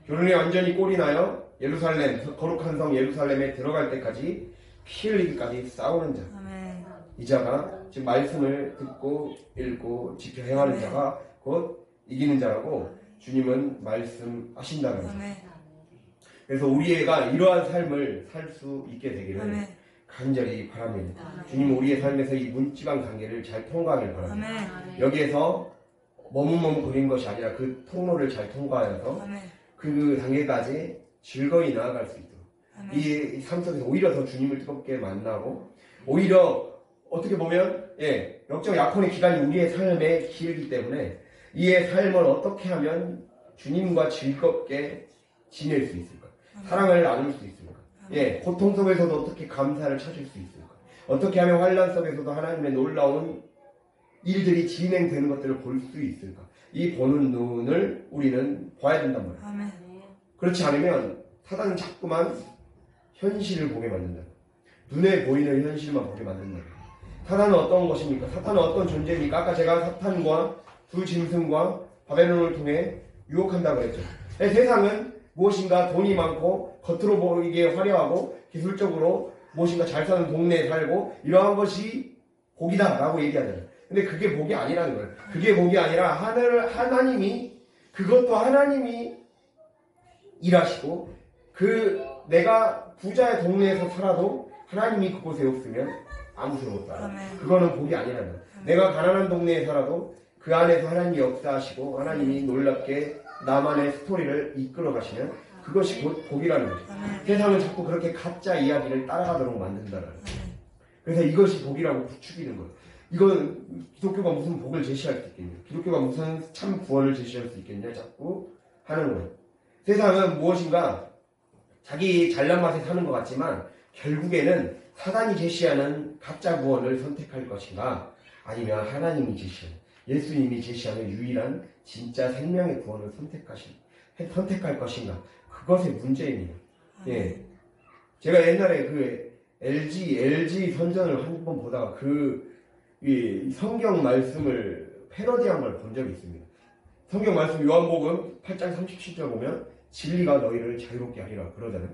결혼에 완전히 꼬리나여 예루살렘, 거룩한 성 예루살렘에 들어갈 때까지 피 흘리기까지 싸우는 자, 이 자가 지금 말씀을 듣고 읽고 지켜 행하는 자가 곧 이기는 자라고 주님은 말씀하신다는 거죠. 그래서 우리가 이러한 삶을 살 수 있게 되기를 간절히 바랍니다. 주님 우리의 삶에서 이 문지방 단계를 잘 통과하길 바랍니다. 여기에서 머뭇머뭇거리는 것이 아니라 그 통로를 잘 통과하여서 그 단계까지 즐거이 나아갈 수 있도록 이 삶 속에서 오히려 더 주님을 뜨겁게 만나고 오히려 어떻게 보면 영적 약혼의 기간이 우리의 삶에 길기 때문에 이의 삶을 어떻게 하면 주님과 즐겁게 지낼 수 있을까? 사랑을 나눌 수 있을까? 고통 속에서도 어떻게 감사를 찾을 수 있을까? 어떻게 하면 환난 속에서도 하나님의 놀라운 일들이 진행되는 것들을 볼 수 있을까? 이 보는 눈을 우리는 봐야 된단 말이에요. 아멘. 그렇지 않으면 사단은 자꾸만 현실을 보게 만든다. 눈에 보이는 현실만 보게 만든다. 사탄은 어떤 것입니까? 사탄은 어떤 존재입니까? 아까 제가 사탄과 두 짐승과 바벨론을 통해 유혹한다고 그랬죠. 세상은 무엇인가 돈이 많고 겉으로 보이게 화려하고 기술적으로 무엇인가 잘 사는 동네에 살고 이러한 것이 복이다라고 얘기하잖아요. 근데 그게 복이 아니라는 거예요. 그게 복이 아니라 하나님이 그것도 하나님이 일하시고 내가 부자의 동네에서 살아도 하나님이 그곳에 없으면 아무 소용없다. 그거는 복이 아니라는 거예요. 내가 가난한 동네에 살아도 그 안에서 하나님이 역사하시고 하나님이 놀랍게 나만의 스토리를 이끌어 가시면 그것이 복이라는 거죠. 세상은 자꾸 그렇게 가짜 이야기를 따라가도록 만든다는 거예요. 그래서 이것이 복이라고 부추기는 거예요. 이건 기독교가 무슨 복을 제시할 수 있겠냐, 기독교가 무슨 참 구원을 제시할 수 있겠냐 자꾸 하는 거예요. 세상은 무엇인가 자기 잘난 맛에 사는 것 같지만 결국에는 사단이 제시하는 가짜 구원을 선택할 것인가, 아니면 하나님이 제시하는, 예수님이 제시하는 유일한 진짜 생명의 구원을 선택할 것인가, 그것의 문제입니다. 제가 옛날에 그 LG 선전을 한 번 보다가 이 성경 말씀을 패러디한 걸 본 적이 있습니다. 성경 말씀 요한복음 8장 37절 보면 진리가 너희를 자유롭게 하리라 그러잖아요.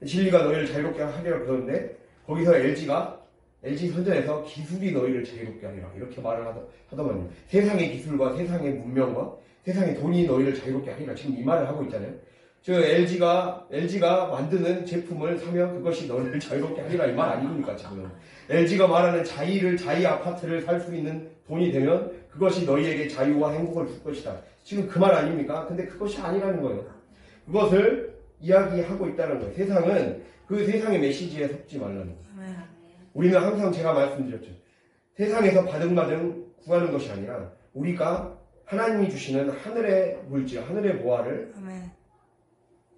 진리가 너희를 자유롭게 하리라 그러는데 거기서 LG 선전에서 기술이 너희를 자유롭게 하리라 이렇게 말을 하더만요. 세상의 기술과 세상의 문명과 세상의 돈이 너희를 자유롭게 하리라 지금 이 말을 하고 있잖아요. LG가 만드는 제품을 사면 그것이 너희를 자유롭게 하리라 이 말 아닙니까 지금. LG가 말하는 자이 아파트를 살 수 있는 돈이 되면 그것이 너희에게 자유와 행복을 줄 것이다. 지금 그 말 아닙니까? 근데 그것이 아니라는 거예요. 그것을 이야기하고 있다는 거예요. 세상은 그 세상의 메시지에 속지 말라는 거예요. 우리는 항상 제가 말씀드렸죠. 세상에서 바등바등 구하는 것이 아니라 우리가 하나님이 주시는 하늘의 물질, 하늘의 보화를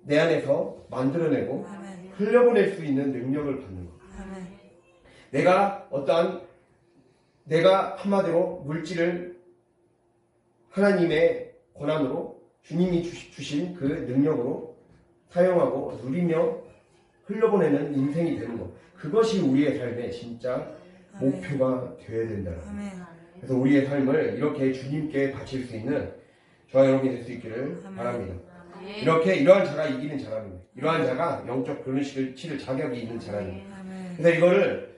내 안에서 만들어내고 흘려보낼 수 있는 능력을 받는 거예요. 내가 한마디로 물질을 하나님의 권한으로 주님이 주신 그 능력으로 사용하고 누리며 흘려보내는 인생이 되는 것, 그것이 우리의 삶의 진짜 목표가 되어야 된다는 거예요. 그래서 우리의 삶을 이렇게 주님께 바칠 수 있는 저와 여러분이 될 수 있기를 바랍니다. 이러한 자가 이기는 자랍니다. 이러한 자가 영적 결혼식을 치를 자격이 있는 자랍니다. 그래서 이거를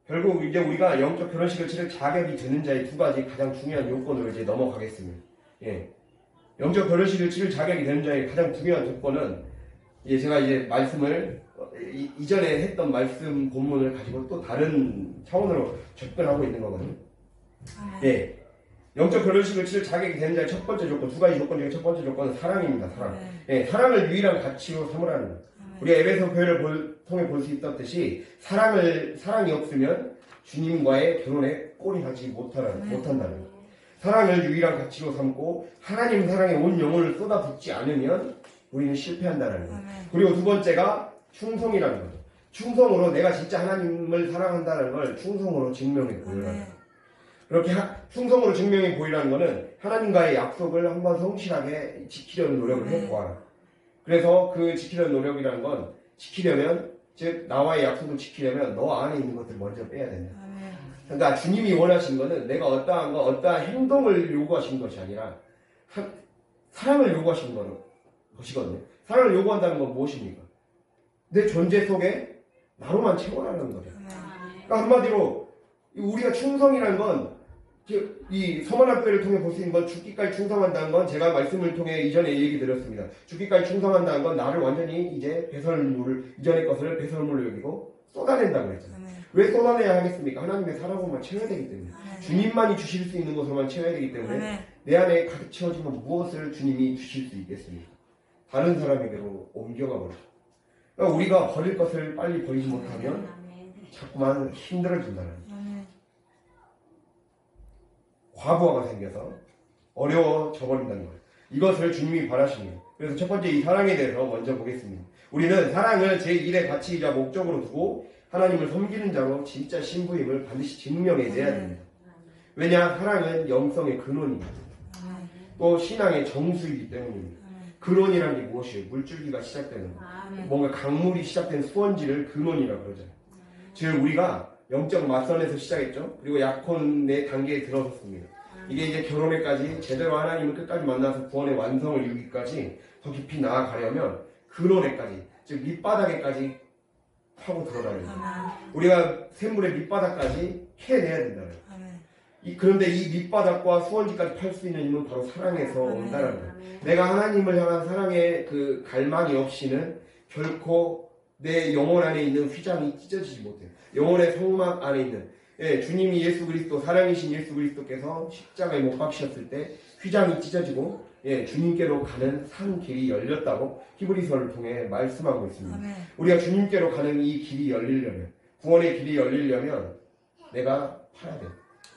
결국 이제 우리가 영적 결혼식을 치를 자격이 되는 자의 두 가지 가장 중요한 요건으로 이제 넘어가겠습니다. 영적 결혼식을 치를 자격이 되는 자의 가장 중요한 조건은 제가 이제 말씀을 이전에 했던 말씀 본문을 가지고 또 다른 차원으로 접근하고 있는 거거든요. 영적 결혼식을 치를 자격이 되는 자의 첫 번째 조건, 두 가지 조건 중에 첫 번째 조건은 사랑입니다. 사랑. 사랑을 유일한 가치로 삼으라는 거예요. 우리 에베소 교회를 통해 볼 수 있었듯이 사랑이 없으면 주님과의 결혼에 꼴이 나지 못한다는 거예요. 사랑을 유일한 가치로 삼고 하나님 사랑에 온 영혼을 쏟아붓지 않으면 우리는 실패한다는 거예요. 그리고 두 번째가 충성이라는 거죠. 충성으로 내가 진짜 하나님을 사랑한다는 걸 충성으로 증명해 보이라는 거예요. 그렇게 충성으로 증명해 보이라는 것은 하나님과의 약속을 한번 성실하게 지키려는 노력을 해보아라. 그래서 그 지키려는 노력이라는 건 지키려면, 즉 나와의 약속을 지키려면 너 안에 있는 것들을 먼저 빼야 된다. 그러니까 주님이 원하시는 것은 내가 어떠한 행동을 요구하시는 것이 아니라 사랑을 요구하시는 것이거든요. 사랑을 요구한다는 건 무엇입니까? 내 존재 속에 나로만 채워라는 거죠. 그러니까 한마디로 우리가 충성이라는 건 이 서머납교회를 통해 볼 수 있는 건 죽기까지 충성한다는 건 제가 말씀을 통해 이전에 얘기 드렸습니다. 죽기까지 충성한다는 건 나를 완전히 이제 이전의 것을 배설물로 여기고 쏟아낸다고 했잖아요. 왜 쏟아내야 하겠습니까? 하나님의 사랑으로만 채워야 되기 때문에. 주님만이 주실 수 있는 것으로만 채워야 되기 때문에 내 안에 가득 채워지면 무엇을 주님이 주실 수 있겠습니까? 다른 사람에게로 옮겨가 버리죠. 그러니까 우리가 버릴 것을 빨리 버리지 못하면 자꾸만 힘들어진다는 거예요. 과부하가 생겨서 어려워져 버린다는 거예요. 이것을 주님이 바라십니다. 그래서 첫 번째 이 사랑에 대해서 먼저 보겠습니다. 우리는 사랑을 제1의 가치이자 목적으로 두고 하나님을 섬기는 자로 진짜 신부임을 반드시 증명해내야 됩니다. 왜냐? 사랑은 영성의 근원입니다. 또 신앙의 정수이기 때문입니다. 근원이라는 게 무엇이에요? 물줄기가 시작되는 거. 뭔가 강물이 시작된 수원지를 근원이라고 그러잖아요. 즉 우리가 영적 맞선에서 시작했죠. 그리고 약혼의 단계에 들어섰습니다. 이게 이제 결혼에까지 제대로 하나님을 끝까지 만나서 구원의 완성을 이루기까지 더 깊이 나아가려면 근원에까지, 즉 밑바닥에까지 파고 들어가야 됩니다. 우리가 샘물의 밑바닥까지 캐내야 된다는 거예요. 그런데 이 밑바닥과 수원지까지 팔 수 있는 힘은 바로 사랑에서 온다는 거예요. 내가 하나님을 향한 사랑의 그 갈망이 없이는 결코 내 영혼 안에 있는 휘장이 찢어지지 못해요. 영혼의 성막 안에 있는 주님이 예수 그리스도, 사랑이신 예수 그리스도께서 십자가에 못 박히셨을 때 휘장이 찢어지고 주님께로 가는 산 길이 열렸다고 히브리서를 통해 말씀하고 있습니다. 우리가 주님께로 가는 이 길이 열리려면, 구원의 길이 열리려면 내가 파야 돼.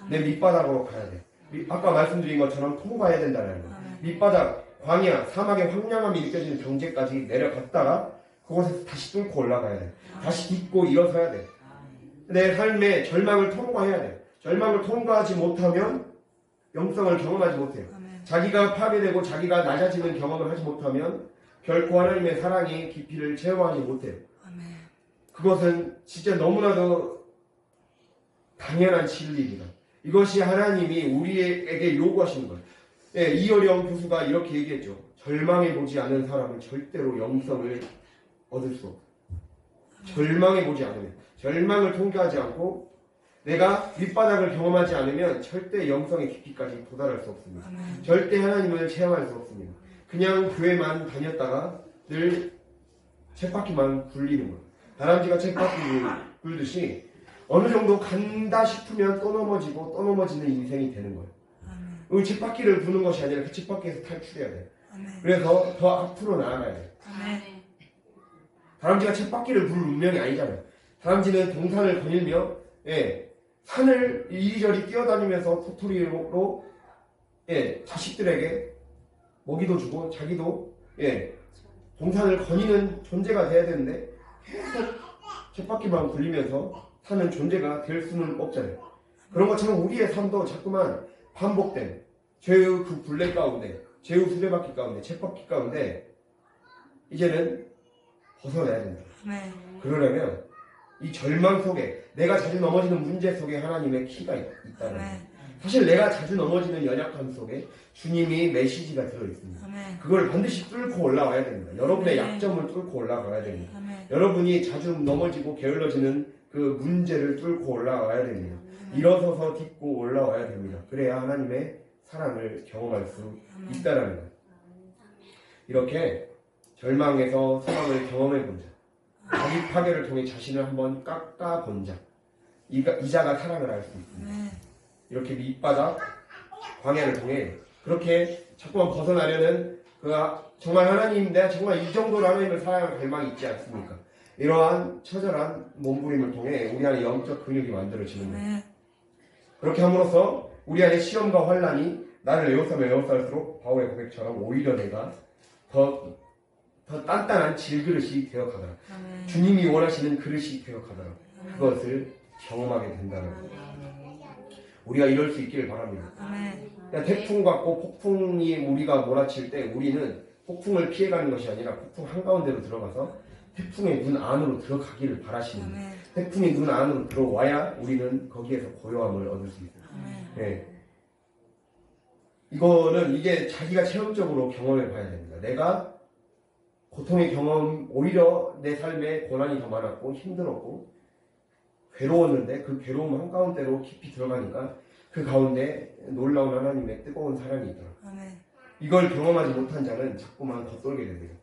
내 밑바닥으로 가야 돼. 아까 말씀드린 것처럼 통과해야 된다는 거예요. 밑바닥, 광야, 사막의 황량함이 느껴지는 경제까지 내려갔다가 그곳에서 다시 뚫고 올라가야 돼. 다시 딛고 일어서야 돼. 내 삶의 절망을 통과해야 돼. 절망을 통과하지 못하면 영성을 경험하지 못해요. 자기가 파괴되고 자기가 낮아지는 경험을 하지 못하면 결코 하나님의 사랑의 깊이를 체험하지 못해요. 그것은 진짜 너무나도 당연한 진리입니다. 이것이 하나님이 우리에게 요구하시는 거예요. 이어령 교수가 이렇게 얘기했죠. 절망해보지 않은 사람은 절대로 영성을 얻을 수 없어요. 절망해보지 않으면, 절망을 통과하지 않고 내가 밑바닥을 경험하지 않으면 절대 영성의 깊이까지 도달할 수 없습니다. 절대 하나님을 체험할 수 없습니다. 그냥 교회만 다녔다가 늘 쳇바퀴만 굴리는 거예요. 다람쥐가 쳇바퀴 굴듯이 어느 정도 간다 싶으면 또 넘어지고 또 넘어지는 인생이 되는 거예요. 쳇바퀴를 부는 것이 아니라 그 쳇바퀴에서 탈출해야 돼요. 그래서 더 앞으로 나아가야 돼요. 다람쥐가 쳇바퀴를 부를 운명이 아니잖아요. 다람쥐는 동산을 거닐며 산을 이리저리 뛰어다니면서 토토리로 자식들에게 먹이도 주고 자기도 동산을 거니는 존재가 돼야 되는데 계속 쳇바퀴만 굴리면서 사는 존재가 될 수는 없잖아요. 그런 것처럼 우리의 삶도 자꾸만 반복된 죄의 그 굴레 가운데, 죄의 수레바퀴 가운데, 쳇바퀴 가운데 이제는 벗어나야 된다. 그러려면 이 절망 속에, 내가 자주 넘어지는 문제 속에 하나님의 키가 있다는 거예요. 사실 내가 자주 넘어지는 연약함 속에 주님이 메시지가 들어있습니다. 그걸 반드시 뚫고 올라와야 됩니다. 여러분의 약점을 뚫고 올라가야 됩니다. 여러분이 자주 넘어지고 게을러지는 그 문제를 뚫고 올라와야 됩니다. 일어서서 딛고 올라와야 됩니다. 그래야 하나님의 사랑을 경험할 수 있다라는 거예요. 이렇게 절망에서 소망을 경험해본 자, 자기 파괴를 통해 자신을 한번 깎아본 자, 이자가 사랑을 알 수 있습니다. 이렇게 밑바닥, 광야를 통해 그렇게 자꾸만 벗어나려는 정말 하나님, 내가 정말 이 정도로 하나님을 사랑할 갈망이 있지 않습니까? 이러한 처절한 몸부림을 통해 우리 안에 영적 근육이 만들어지는 거예요. 그렇게 함으로써 우리 안에 시험과 환란이 나를 에워싸면 에워쌀수록 바울의 고백처럼 오히려 내가 더 단단한 질그릇이 되어가더라. 주님이 원하시는 그릇이 되어가더라. 그것을 경험하게 된다는 거예요. 우리가 이럴 수 있기를 바랍니다. 태풍 같고 폭풍이 우리가 몰아칠 때 우리는 폭풍을 피해가는 것이 아니라 폭풍 한가운데로 들어가서 태풍의 눈 안으로 들어가기를 바라시는 거예요. 태풍의 눈 안으로 들어와야 우리는 거기에서 고요함을 얻을 수 있어요. 이게 자기가 체험적으로 경험해 봐야 됩니다. 내가 고통의 경험, 오히려 내 삶에 고난이 더 많았고 힘들었고 괴로웠는데 그 괴로움 한가운데로 깊이 들어가니까 그 가운데 놀라운 하나님의 뜨거운 사랑이 있더라고요. 이걸 경험하지 못한 자는 자꾸만 겉돌게 됩니다.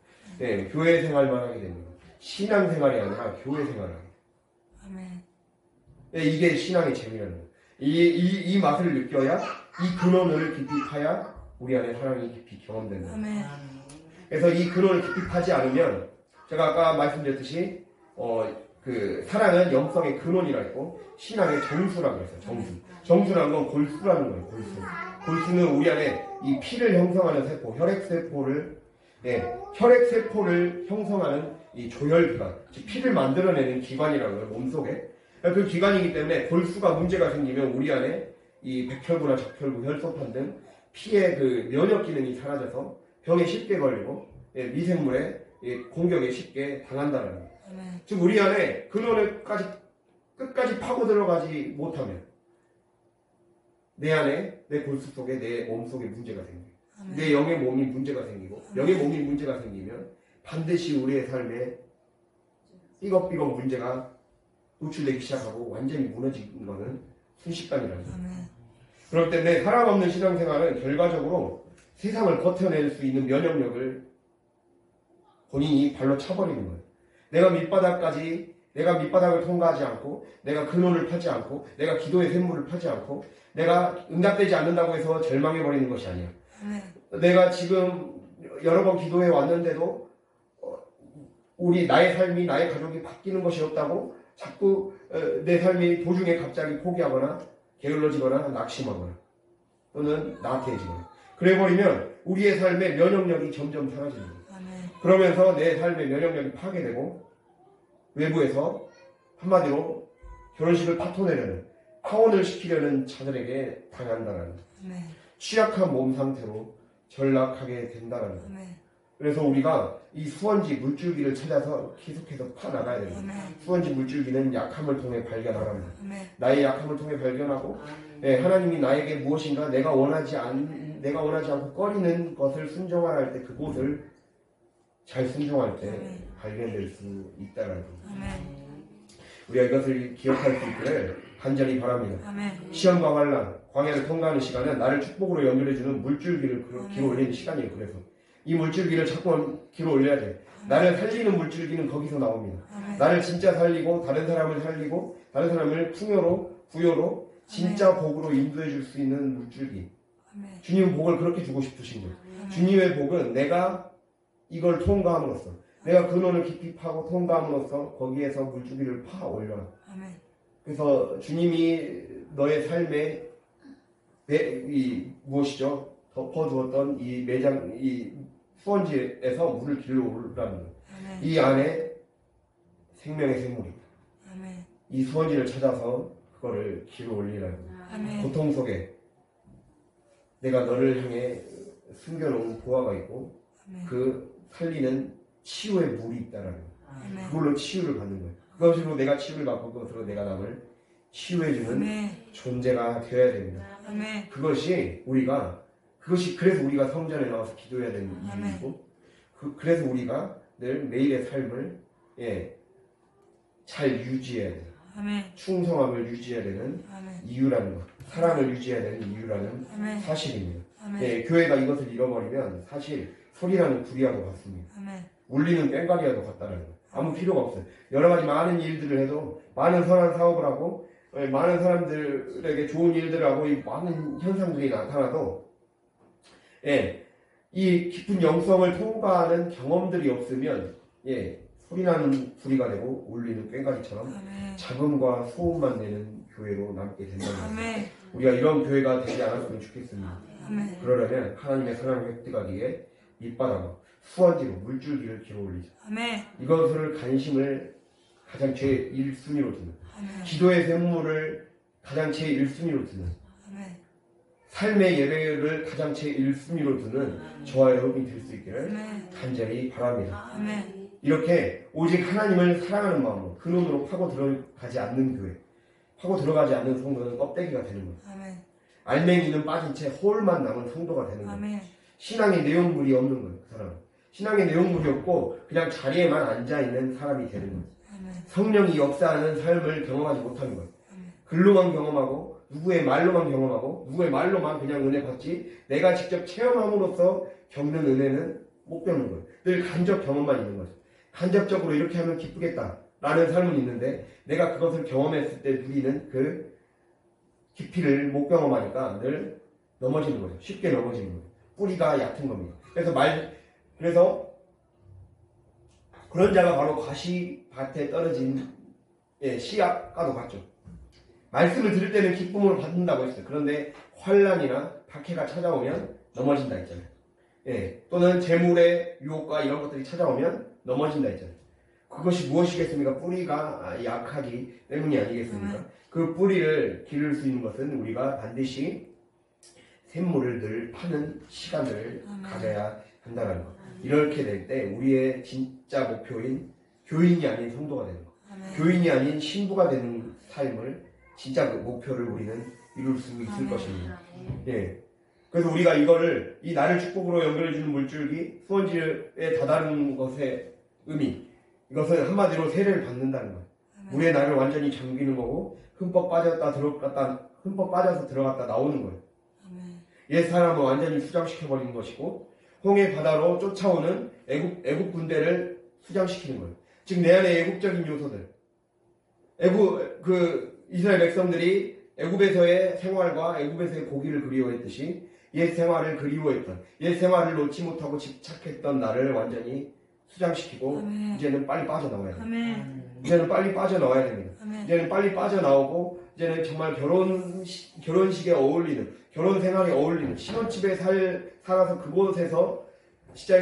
교회 생활만 하게 됩니다. 신앙 생활이 아니라 교회 생활을 하게 됩니다. 이게 신앙의 재미라는 거예요. 이 맛을 느껴야, 이 근원을 깊이 파야 우리 안에 사랑이 깊이 경험된다. 그래서 이 근원을 깊이 파지 않으면 제가 아까 말씀드렸듯이 그 사랑은 영성의 근원이라 했고 신앙의 정수라고 했어요. 정수라는 건 골수라는 거예요. 골수는 우리 안에 이 피를 형성하는 세포, 혈액세포를 형성하는 이 조혈기관, 즉 피를 만들어내는 기관이라는 거예요. 몸속에. 그 기관이기 때문에 골수가 문제가 생기면 우리 안에 이 백혈구나 적혈구, 혈소판 등 피의 그 면역 기능이 사라져서 병에 쉽게 걸리고 미생물의 공격에 쉽게 당한다는 거예요. 즉 우리 안에 근원을 끝까지 파고 들어가지 못하면 내 안에 내 골수 속에 내 몸 속에 문제가 생겨요. 내 영의 몸이 문제가 생기고 영의 몸이 문제가 생기면 반드시 우리의 삶에 삐걱삐걱 문제가 노출되기 시작하고 완전히 무너지는 것은 순식간이라는 거예요. 그렇기 때문에 사랑 없는 신앙생활은 결과적으로 세상을 버텨낼 수 있는 면역력을 본인이 발로 차버리는 거예요. 내가 밑바닥을 통과하지 않고, 내가 근원을 파지 않고, 내가 기도의 샘물을 파지 않고, 내가 응답되지 않는다고 해서 절망해버리는 것이 아니야. 내가 지금 여러 번 기도해 왔는데도 나의 삶이, 나의 가족이 바뀌는 것이 없다고 자꾸 내 삶이 도중에 갑자기 포기하거나 게을러지거나 낙심하거나 또는 나태해지거나 그래버리면 우리의 삶의 면역력이 점점 사라지는 거예요. 그러면서 내 삶의 면역력이 파괴되고 외부에서 한마디로 결혼식을 파혼을 시키려는 자들에게 당한다는 취약한 몸 상태로 전락하게 된다는 거예요. 그래서 우리가 이 수원지 물줄기를 찾아서 계속해서 파나가야 됩니다. 수원지 물줄기는 약함을 통해 발견하랍니다. 나의 약함을 통해 발견하고 하나님이 나에게 무엇인가 내가 원하지 않고 꺼리는 것을 순종하라 할 때 그곳을 잘 순종할 때 발견될 수 있다는 겁니다. 우리가 이것을 기억할 수 있기를 간절히 바랍니다. 시험과 환난, 광야를 통과하는 시간은 나를 축복으로 연결해주는 물줄기를 길어 올리는 시간이에요. 그래서 이 물줄기를 자꾸 길어 올려야 돼. 나를 살리는 물줄기는 거기서 나옵니다. 나를 진짜 살리고 다른 사람을 부여로 진짜 복으로 인도해 줄 수 있는 물줄기. 주님은 복을 그렇게 주고 싶으신 거예요. 주님의 복은 내가 이걸 통과함으로써 내가 근원을 깊이 파고 통과함으로써 거기에서 물줄기를 파 올려라. 그래서 주님이 너의 삶에 무엇이죠? 덮어두었던 이 수원지에서 물을 길러 오르라는 거예요. 이 안에 생명의 샘물이 이 수원지를 찾아서 그거를 길어 올리라는 거예요. 고통 속에 내가 너를 향해 숨겨놓은 보화가 있고 그 살리는 치유의 물이 있다라는 거예요. 그걸로 치유를 받는 거예요. 그것으로 내가 치유를 받고 그것으로 내가 남을 치유해주는 존재가 되어야 됩니다. 그래서 우리가 성전에 나와서 기도해야 되는 이유이고 그래서 우리가 늘 매일의 삶을 잘 유지해야 돼요. 충성함을 유지해야 되는 이유라는 것, 사랑을 유지해야 되는 이유라는 사실입니다. 교회가 이것을 잃어버리면 사실 소리나는 구리와도 같습니다. 울리는 꽹과리와도 같다는 거예요. 아무 필요가 없어요. 여러 가지 많은 일들을 해도 많은 선한 사업을 하고 많은 사람들에게 좋은 일들을 하고 이 많은 현상들이 나타나도 이 깊은 영성을 통과하는 경험들이 없으면 소리나는 구리가 되고 울리는 꽹과리처럼 잡음과 소음만 내는 교회로 남게 된다는 거예요. 우리가 이런 교회가 되지 않았으면 좋겠습니다. 그러려면 하나님의 사랑을 획득하기에 밑바닥으로 수원지로 물줄기를 길어 올리죠. 이것을 관심을 가장 제1순위로 두는 기도의 샘물을 가장 제1순위로 두는 삶의 예배를 가장 제1순위로 두는 저와 여러분이 될 수 있기를 간절히 바랍니다. 이렇게 오직 하나님을 사랑하는 마음으로 근원으로 파고 들어가지 않는 교회, 파고 들어가지 않는 성도는 껍데기가 되는 거예요. 알맹이는 빠진 채 홀만 남은 성도가 되는 거예요. 신앙의 내용물이 없는 거예요. 그 사람은 신앙의 내용물이 없고 그냥 자리에만 앉아있는 사람이 되는 거예요. 성령이 역사하는 삶을 경험하지 못하는 거예요. 글로만 경험하고 누구의 말로만 경험하고 누구의 말로만 그냥 은혜 받지 내가 직접 체험함으로써 겪는 은혜는 못 겪는 거예요. 늘 간접 경험만 있는 거죠. 간접적으로 이렇게 하면 기쁘겠다 라는 삶은 있는데 내가 그것을 경험했을 때 누리는 그 깊이를 못 경험하니까 늘 넘어지는 거죠. 쉽게 넘어지는 거죠. 뿌리가 얕은 겁니다. 그래서 그런 자가 바로 가시밭에 떨어진 예, 시아까도 같죠. 말씀을 들을 때는 기쁨을 받는다고 했어요. 그런데 환난이나 박해가 찾아오면 넘어진다 했잖아요. 예, 또는 재물의 유혹과 이런 것들이 찾아오면 넘어진다 했잖아요. 그것이 무엇이겠습니까? 뿌리가 약하기 때문이 아니겠습니까? 그 뿌리를 기를 수 있는 것은 우리가 반드시 샘물을 늘 파는 시간을 가져야 한다는 것. 이렇게 될 때 우리의 진짜 목표인 교인이 아닌 성도가 되는 것. 교인이 아닌 신부가 되는 삶을 진짜 그 목표를 우리는 이룰 수 있을 것입니다. 예. 그래서 우리가 이거를 이 나를 축복으로 연결해주는 물줄기 수원지에 다다른 것의 의미, 이것은 한마디로 세례를 받는다는 거예요. 물에 나를 완전히 잠기는 거고 흠뻑 빠져서 들어갔다 나오는 거예요. 옛 사람을 완전히 수장시켜버리는 것이고 홍해 바다로 쫓아오는 애국 군대를 수장시키는 거예요. 즉 내 안에 애국적인 요소들, 이스라엘 백성들이 애굽에서의 생활과 애굽에서의 고기를 그리워했듯이 옛 생활을 그리워했던, 옛 생활을 놓지 못하고 집착했던 나를 완전히 수장시키고 이제는 빨리 빠져나와야 됩니다. 이제는 빨리 빠져나와야 됩니다. 이제는 빨리 빠져나오고 이제는 정말 결혼식에 어울리는, 결혼 생활에 어울리는, 신혼집에 살아서 그곳에서 진짜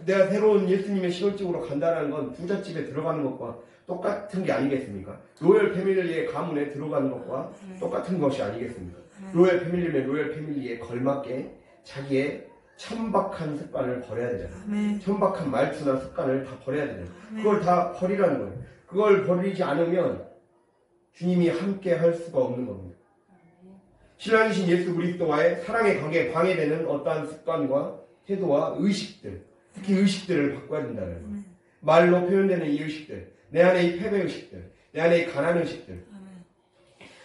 내가 새로운 예수님의 신혼집으로 간다는 건 부잣집에 들어가는 것과 똑같은 게 아니겠습니까? 로열 패밀리의 가문에 들어가는 것과 똑같은 것이 아니겠습니까? 로열 패밀리면 로열 패밀리에 걸맞게 자기의 천박한 습관을 버려야 되잖아요. 천박한 말투나 습관을 다 버려야 되잖아요. 그걸 다 버리라는 거예요. 그걸 버리지 않으면 주님이 함께 할 수가 없는 겁니다. 신랑이신 예수 그리스도와의 사랑의 관계에 방해되는 어떠한 습관과 태도와 의식들, 특히 의식들을 바꿔야 된다는 거예요. 말로 표현되는 이 의식들, 내 안에 이 패배 의식들, 내 안에 이 가난 의식들,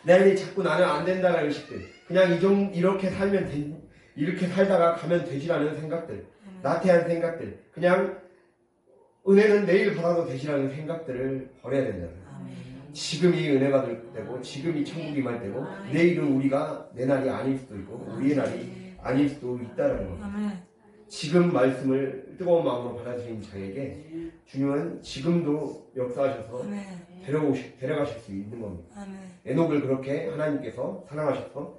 내 안에 자꾸 나는 안 된다는 의식들, 그냥 이렇게 살다가 가면 되지라는 생각들, 나태한 생각들, 그냥 은혜는 내일 받아도 되지라는 생각들을 버려야 된다는 거예요. 지금이 은혜가 될 때고, 지금이 천국이 말 때고, 내일은 내 날이 아닐 수도 있고, 우리의 날이 아닐 수도 있다는 거예요. 지금 말씀을 뜨거운 마음으로 받아들인 자에게 주님은 지금도 역사하셔서 데려가실 수 있는 겁니다. 에녹을 그렇게 하나님께서 사랑하셔서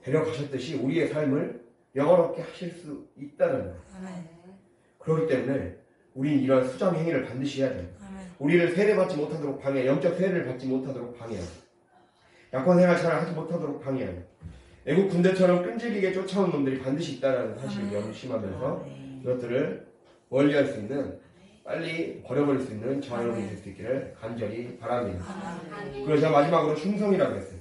데려가셨듯이 우리의 삶을 영원롭게 하실 수 있다는 거예요. 그렇기 때문에 우리는 이러한 수장 행위를 반드시 해야 됩니다. 우리를 세례받지 못하도록 방해, 영적 세례를 받지 못하도록 방해하고, 약혼 생활 잘 하지 못하도록 방해하고, 애국 군대처럼 끈질기게 쫓아온 놈들이 반드시 있다는 사실을 명심하면서 이것들을 멀리할 수 있는, 빨리 버려버릴 수 있는 저와 여러분이 될 수 있기를 간절히 바랍니다. 그래서 제가 마지막으로 충성이라고 했어요.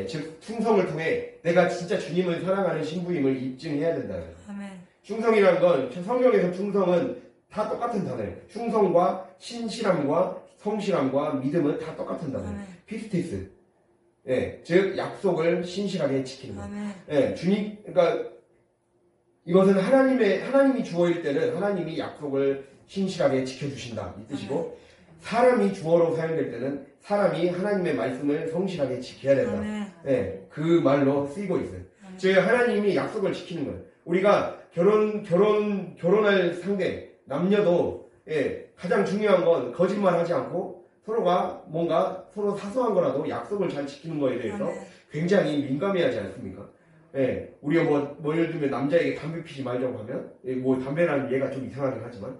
즉 충성을 통해 내가 진짜 주님을 사랑하는 신부임을 입증해야 된다는 거예요. 충성이라는 건 성경에서 충성은 다 똑같은 단어예요. 충성과 신실함과 성실함과 믿음은 다 똑같은 단어예요. 피스티스. 즉 약속을 신실하게 지키는 거예요. 그러니까 이것은 하나님이 주어일 때는 하나님이 약속을 신실하게 지켜주신다 이 뜻이고, 사람이 주어로 사용될 때는 사람이 하나님의 말씀을 성실하게 지켜야 된다. 그 말로 쓰이고 있어요. 즉 하나님이 약속을 지키는 거예요. 우리가 결혼할 상대 남녀도 가장 중요한 건 거짓말하지 않고 서로가 뭔가 서로 사소한 거라도 약속을 잘 지키는 거에 대해서 굉장히 민감해하지 않습니까? 우리가 뭐 예를 들면 남자에게 담배 피지 말자고 하면, 담배라는 예가 좀 이상하긴 하지만,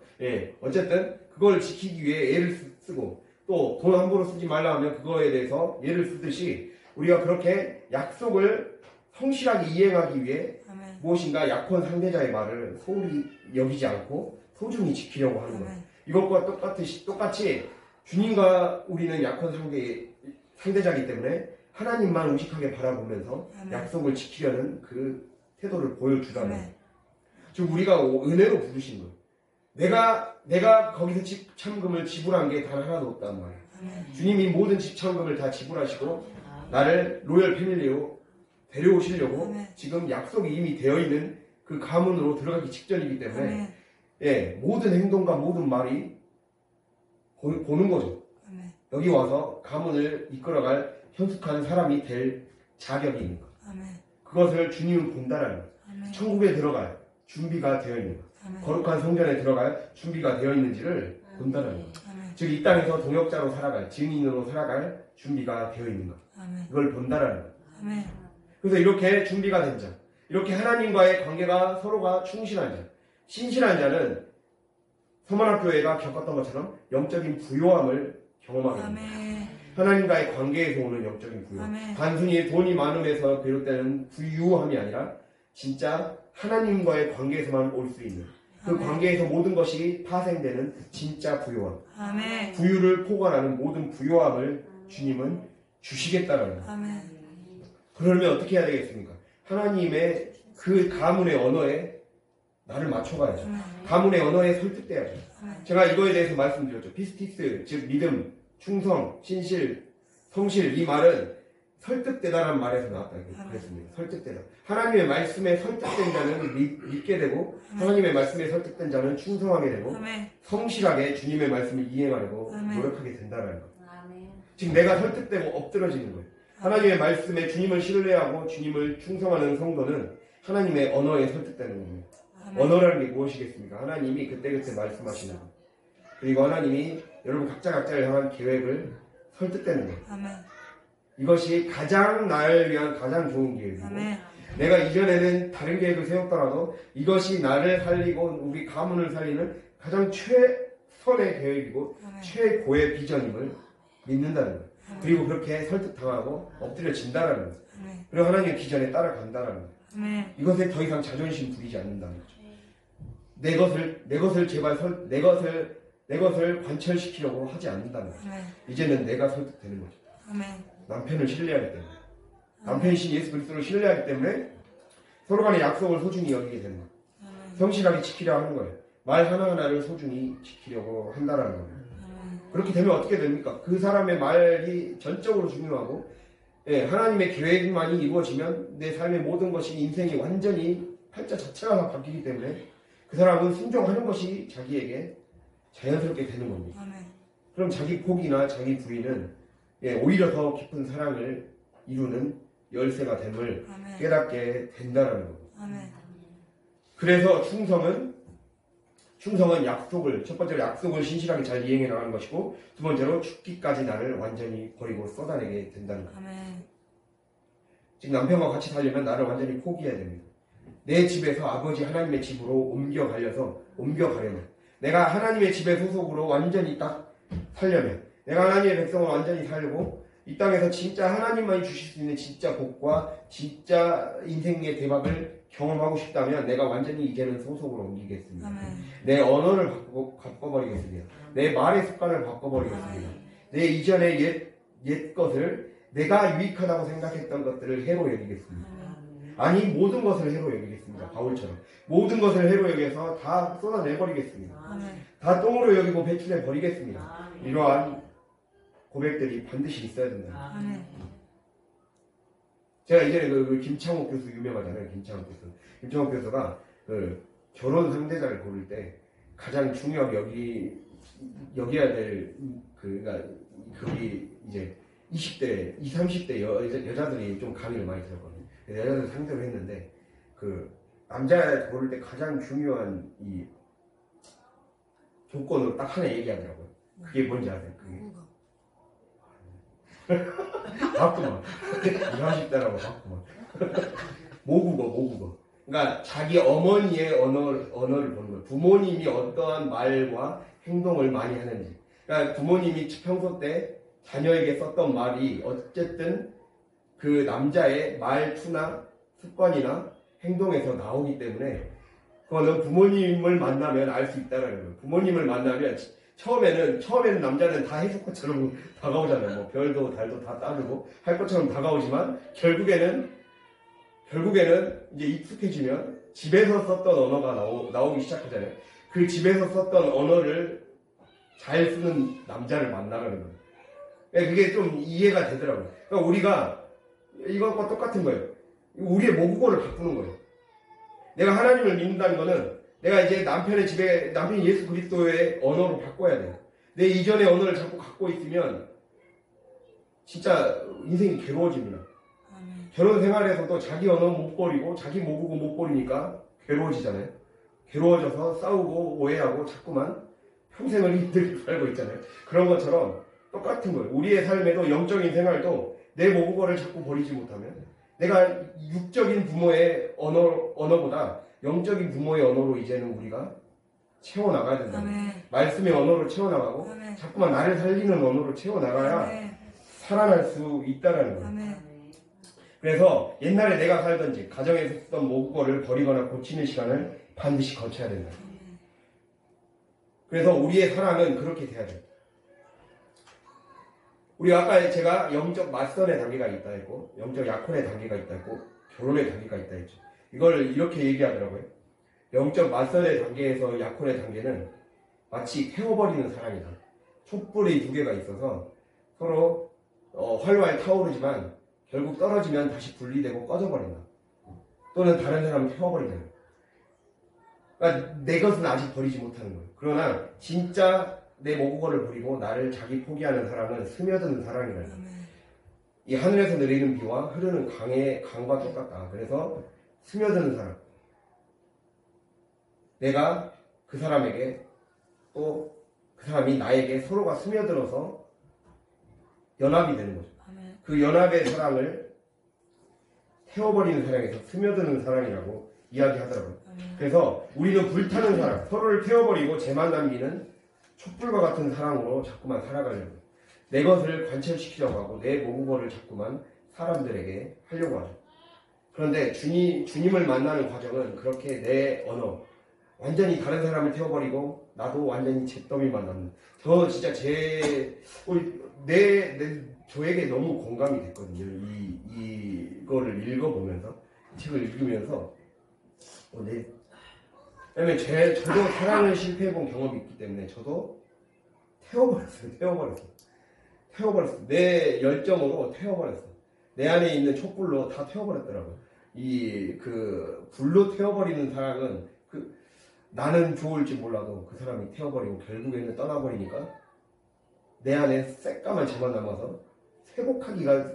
어쨌든 그걸 지키기 위해 애를 쓰고, 또 돈 함부로 쓰지 말라 하면 그거에 대해서 예를 쓰듯이 우리가 그렇게 약속을 성실하게 이행하기 위해 무엇인가 약혼 상대자의 말을 소홀히 여기지 않고 소중히 지키려고 하는 거예요. 이것과 똑같이 주님과 우리는 약혼 상대자이기 때문에 하나님만 의식하게 바라보면서 약속을 지키려는 그 태도를 보여주라는 거예요. 즉 우리가 은혜로 부르신 거예요. 내가 거기서 집참금을 지불한 게 단 하나도 없단 말이에요. 주님이 모든 집참금을 다 지불하시고 나를 로열 패밀리로 데려오시려고 지금 약속이 이미 되어 있는 그 가문으로 들어가기 직전이기 때문에 모든 행동과 모든 말이 보는 거죠. 여기 와서 가문을 이끌어갈 현숙한 사람이 될 자격이 있는 것. 그것을 주님은 본다라는 것. 천국에 들어갈 준비가 되어 있는 것. 거룩한 성전에 들어갈 준비가 되어 있는지를 본다라는 것. 즉 이 땅에서 동역자로 살아갈, 증인으로 살아갈 준비가 되어 있는 것. 이걸 본다라는 것. 그래서 이렇게 준비가 된 자, 이렇게 하나님과의 관계가 서로가 충실한 자, 신실한 자는 서문학교회가 겪었던 것처럼 영적인 부요함을 경험하게 됩니다. 하나님과의 관계에서 오는 영적인 부요. 단순히 돈이 많음에서 비롯되는 부유함이 아니라 진짜 하나님과의 관계에서만 올 수 있는 그 관계에서 모든 것이 파생되는 진짜 부요함. 부유를 포괄하는 모든 부요함을 주님은 주시겠다라는 거예요. 그러면 어떻게 해야 되겠습니까? 하나님의 그 가문의 언어에 나를 맞춰가야죠. 가문의 언어에 설득돼야죠. 제가 이거에 대해서 말씀드렸죠. 피스티스, 즉 믿음, 충성, 신실, 성실, 이 말은 설득되다라는 말에서 나왔다 그랬습니다. 설득되다. 하나님의 말씀에 설득된 자는 믿게 되고 하나님의 말씀에 설득된 자는 충성하게 되고 성실하게 주님의 말씀을 이행하려고 노력하게 된다는 거예요. 지금 내가 설득되고 엎드러지는 거예요. 하나님의 말씀에 주님을 신뢰하고 주님을 충성하는 성도는 하나님의 언어에 설득되는 겁니다. 언어라는 게 무엇이겠습니까? 하나님이 그때그때 말씀하시는 것. 그리고 하나님이 여러분 각자를 향한 계획을 설득되는 것. 이것이 가장 나를 위한 가장 좋은 계획이고 내가 이전에는 다른 계획을 세웠더라도 이것이 나를 살리고 우리 가문을 살리는 가장 최선의 계획이고 최고의 비전임을 믿는다는 거예요. 그리고 그렇게 설득당하고 엎드려진다라는 거예요. 그리고 하나님의 비전에 따라간다라는 거예요. 이것에 더 이상 자존심 부리지 않는다는 거죠. 내 것을 관철시키려고 하지 않는다는 거죠. 이제는 내가 설득되는 거죠. 남편을 신뢰하기 때문에 남편이신 예수 그리스도를 신뢰하기 때문에 서로 간의 약속을 소중히 여기게 되는 거예요. 성실하게 지키려 하는 거예요. 말 하나하나를 소중히 지키려고 한다는 거예요. 그렇게 되면 어떻게 됩니까? 그 사람의 말이 전적으로 중요하고 하나님의 계획만이 이루어지면 내 삶의 모든 것이 인생이 완전히 팔자 자체가 다 바뀌기 때문에 그 사람은 순종하는 것이 자기에게 자연스럽게 되는 겁니다. 그럼 자기 포기나 자기 불의는 오히려 더 깊은 사랑을 이루는 열쇠가 됨을 깨닫게 된다는 겁니다. 그래서 충성은 약속을, 첫 번째로 약속을 신실하게 잘 이행해 나가는 것이고, 두 번째로 죽기까지 나를 완전히 버리고 쏟아내게 된다는 겁니다. 지금 남편과 같이 살려면 나를 완전히 포기해야 됩니다. 내 집에서 아버지 하나님의 집으로 옮겨가려면, 내가 하나님의 집의 소속으로 완전히 딱 살려면, 내가 하나님의 백성을 완전히 살고 이 땅에서 진짜 하나님만이 주실 수 있는 진짜 복과 진짜 인생의 대박을 경험하고 싶다면 내가 완전히 이제는 소속으로 옮기겠습니다. 내 언어를 바꿔버리겠습니다. 내 말의 습관을 바꿔버리겠습니다. 내 이전의 옛 것을 내가 유익하다고 생각했던 것들을 해로 여기겠습니다. 아니 모든 것을 해로 여기겠습니다. 바울처럼 모든 것을 해로 여기서 다 쏟아내버리겠습니다. 다 똥으로 여기고 배출해버리겠습니다. 이러한 고백들이 반드시 있어야 된다. 제가 이전에 그 김창옥 교수 유명하잖아요. 김창옥 교수가 그 결혼 상대자를 고를 때 가장 중요하게 여기야 될 그러니까 그게 이제 20대, 20, 30대 여자들이 좀 강의를 많이 들었거든요. 여자들 상대로 했는데 그 남자 고를 때 가장 중요한 이 조건으로 딱 하나 얘기하더라고요. 그게 뭔지 아세요? 그게 봤구만. 20대라고 봤구만. 모국어. 그러니까 자기 어머니의 언어를 보는 거예요. 부모님이 어떠한 말과 행동을 많이 하는지. 그러니까 부모님이 평소 때 자녀에게 썼던 말이 어쨌든 그 남자의 말투나 습관이나 행동에서 나오기 때문에 그거는 부모님을 만나면 알 수 있다는 거예요. 부모님을 만나면 처음에는 남자는 다 해줄 것처럼 다가오잖아요. 뭐 별도 달도 다 따르고 할 것처럼 다가오지만 결국에는 이제 익숙해지면 집에서 썼던 언어가 나오기 시작하잖아요. 그 집에서 썼던 언어를 잘 쓰는 남자를 만나라는 거예요. 그게 좀 이해가 되더라고요. 그러니까 우리가 이것과 똑같은 거예요. 우리의 모국어를 바꾸는 거예요. 내가 하나님을 믿는다는 거는 내가 이제 남편이 예수 그리스도의 언어로 바꿔야 돼요. 내 이전의 언어를 자꾸 갖고 있으면 진짜 인생이 괴로워집니다. 결혼 생활에서도 자기 언어 못 버리고 자기 모국어 못 버리니까 괴로워지잖아요. 괴로워져서 싸우고 오해하고 자꾸만 평생을 힘들게 살고 있잖아요. 그런 것처럼 똑같은 거예요. 우리의 삶에도 영적인 생활도 내 모국어를 자꾸 버리지 못하면 내가 육적인 부모의 언어보다 영적인 부모의 언어로 이제는 우리가 채워나가야 된다. 말씀의 언어로 채워나가고 자꾸만 나를 살리는 언어로 채워나가야 살아날 수 있다라는 거예요. 그래서 옛날에 내가 살던 집, 가정에서 쓰던 모국어를 버리거나 고치는 시간을 반드시 거쳐야 된다. 그래서 우리의 사랑은 그렇게 돼야 돼요. 우리 아까 제가 영적 맞선의 단계가 있다 했고, 영적 약혼의 단계가 있다 했고, 결혼의 단계가 있다 했죠. 이걸 이렇게 얘기하더라고요. 영적 맞선의 단계에서 약혼의 단계는 마치 태워버리는 사랑이다. 촛불이 두 개가 있어서 서로 활활 타오르지만 결국 떨어지면 다시 분리되고 꺼져버린다. 또는 다른 사람을 태워버린다. 그러니까 내 것은 아직 버리지 못하는 거예요. 그러나 진짜 내 모국어를 버리고 나를 자기 포기하는 사랑은 스며드는 사랑이라는 거예요. 이 하늘에서 내리는 비와 흐르는 강과 똑같다. 그래서 스며드는 사랑. 내가 그 사람에게 또 그 사람이 나에게 서로가 스며들어서 연합이 되는 거죠. 그 연합의 사랑을 태워버리는 사랑에서 스며드는 사랑이라고 이야기하더라고요. 그래서 우리는 불타는 사랑, 서로를 태워버리고 재만 남기는 촛불과 같은 사랑으로 자꾸만 살아가려고 내 것을 관철시키려고 하고 내 모국어를 자꾸만 사람들에게 하려고 하죠. 그런데 주님을 만나는 과정은 그렇게 내 언어, 완전히 다른 사람을 태워버리고 나도 완전히 잿더미만 남는. 저 진짜 저에게 너무 공감이 됐거든요. 이거를 읽어보면서, 책을 읽으면서, 왜냐면 저도 사랑을 실패해본 경험이 있기 때문에 저도 태워버렸어요. 내 열정으로 태워버렸어. 내 안에 있는 촛불로 다 태워버렸더라고요. 불로 태워버리는 사랑은 나는 좋을지 몰라도 그 사람이 태워버리고 결국에는 떠나버리니까 내 안에 새까만 재만 남아서 회복하기가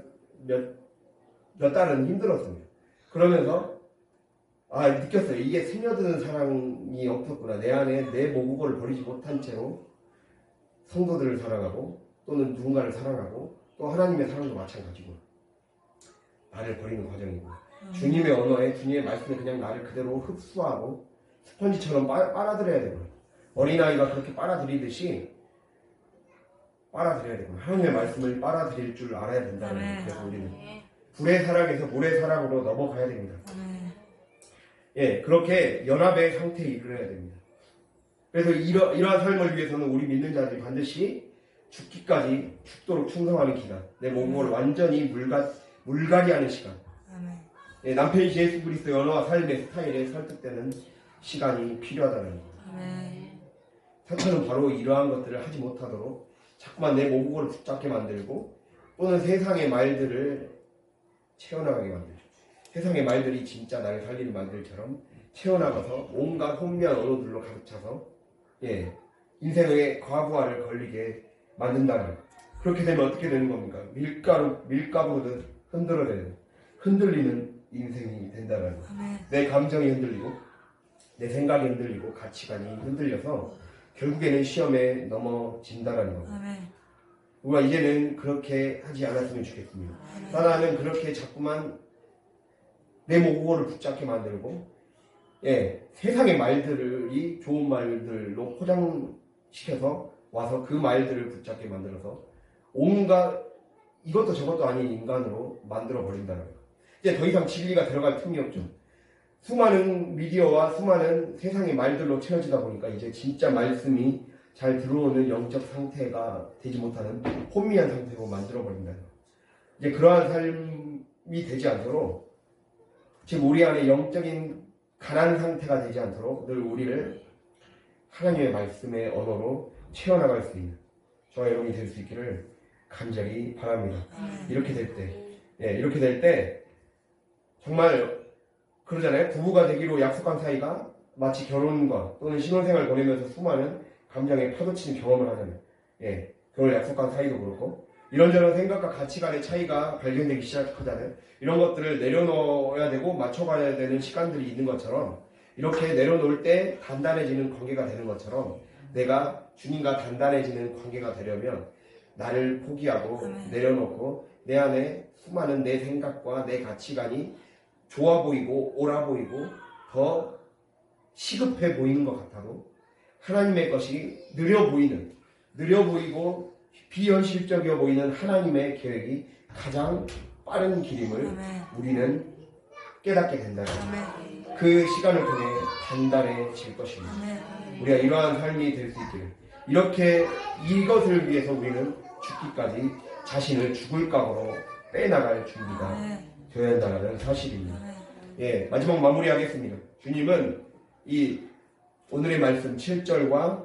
몇 달은 힘들었습니다. 그러면서 느꼈어요. 이게 스며드는 사랑이 없었구나. 내 안에 내 모국어를 버리지 못한 채로 성도들을 사랑하고 또는 누군가를 사랑하고 또 하나님의 사랑도 마찬가지고 나를 버리는 과정이고 주님의 언어에 주님의 말씀에 그냥 나를 그대로 흡수하고 스펀지처럼 빨아들여야 되고 어린아이가 그렇게 빨아들이듯이 빨아들여야 되고 하나님의 말씀을 빨아들일 줄 알아야 된다는 거예요. 그래서 우리는 불의 사랑에서 물의 사랑으로 넘어가야 됩니다. 그렇게 연합의 상태에 이르러야 됩니다. 그래서 이러한 삶을 위해서는 우리 믿는 자들이 반드시 죽기까지 죽도록 충성하는 기간, 내 모국어를 완전히 물갈이하는 시간, 남편이 예수 그리스도의 언어와 삶의 스타일에 설득되는 시간이 필요하다는 거예요. 사탄은 바로 이러한 것들을 하지 못하도록 자꾸만 내 모국어를 붙잡게 만들고 또는 세상의 말들을 채워나가게 만들죠. 세상의 말들이 진짜 나를 살리는 말들처럼 채워나가서 온갖 혼미한 언어들로 가득 차서 인생의 과부하를 걸리게 만든다는 거예요. 그렇게 되면 어떻게 되는 겁니까? 밀가루듯 흔들리는 인생이 된다는 거예요. 내 감정이 흔들리고 내 생각이 흔들리고 가치관이 흔들려서 결국에는 시험에 넘어진다라는 거예요. 우리가 이제는 그렇게 하지 않았으면 좋겠습니다. 사단은 그렇게 자꾸만 내 모국어를 붙잡게 만들고 세상의 말들이 좋은 말들로 포장시켜서 와서 그 말들을 붙잡게 만들어서 온갖 이것도 저것도 아닌 인간으로 만들어버린다는 거예요. 이제 더 이상 진리가 들어갈 틈이 없죠. 수많은 미디어와 수많은 세상의 말들로 채워지다 보니까 이제 진짜 말씀이 잘 들어오는 영적 상태가 되지 못하는 혼미한 상태로 만들어버린다는 거예요. 이제 그러한 삶이 되지 않도록 지금 우리 안에 영적인 가난 상태가 되지 않도록 늘 우리를 하나님의 말씀의 언어로 채워나갈 수 있는 저와 여러분이 될 수 있기를 간절히 바랍니다. 이렇게 될 때 정말 그러잖아요. 부부가 되기로 약속한 사이가 마치 결혼과 또는 신혼생활 보내면서 수많은 감정에 파도치는 경험을 하잖아요. 결혼을 약속한 사이도 그렇고 이런저런 생각과 가치관의 차이가 발견되기 시작하잖아요. 이런 것들을 내려놓아야 되고 맞춰가야 되는 시간들이 있는 것처럼 이렇게 내려놓을 때 단단해지는 관계가 되는 것처럼 내가 주님과 단단해지는 관계가 되려면 나를 포기하고 내려놓고 내 안에 수많은 내 생각과 내 가치관이 좋아 보이고 옳아 보이고 더 시급해 보이는 것 같아도 하나님의 것이 느려 보이고 비현실적이어 보이는 하나님의 계획이 가장 빠른 길임을 우리는 깨닫게 된다는 그 시간을 통해 단단해질 것입니다. 우리가 이러한 삶이 될 수 있기를, 이렇게 이것을 위해서 우리는 죽기까지 자신을 죽을 각오로 빼나갈 준비가 되어야 한다는 사실입니다. 예, 마지막 마무리하겠습니다. 주님은 이 오늘의 말씀 7절과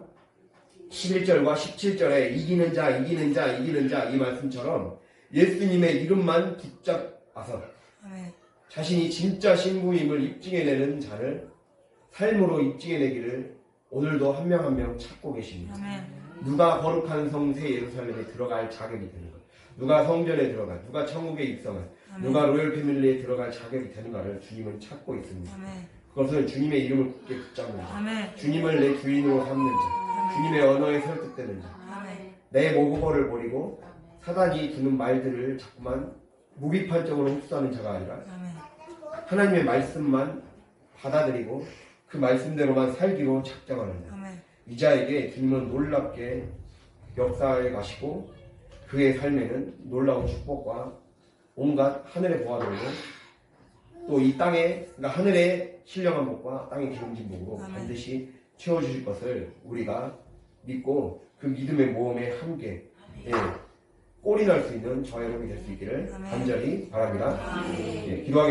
11절과 17절에 이기는 자 이 말씀처럼 예수님의 이름만 붙잡아서 자신이 진짜 신부임을 입증해내는 자를 삶으로 입증해내기를 오늘도 한 명 한 명 찾고 계십니다. 누가 거룩한 성 새 예루살렘에 들어갈 자격이 되는 것, 누가 성전에 들어갈, 누가 천국에 입성할, 누가 로열 패밀리에 들어갈 자격이 되는가를 주님은 찾고 있습니다. 그것은 주님의 이름을 굳게 붙잡는 자, 주님을 내 주인으로 삼는 자, 주님의 언어에 설득되는 자, 내 모국어를 버리고 사단이 주는 말들을 자꾸만 무비판적으로 흡수하는 자가 아니라 하나님의 말씀만 받아들이고 그 말씀대로만 살기로 작정하는 자, 이 자에게 주님은 놀랍게 역사해 가시고 그의 삶에는 놀라운 축복과 온갖 하늘의 보화들로 또 이 땅에, 그러니까 하늘의 신령한 복과 땅의 기름진 복으로 반드시 채워주실 것을 우리가 믿고 그 믿음의 모험에 함께 꼴이 날 수 있는 저와 여러분이 될 수 있기를 간절히 바랍니다. 예, 기도하겠습니다.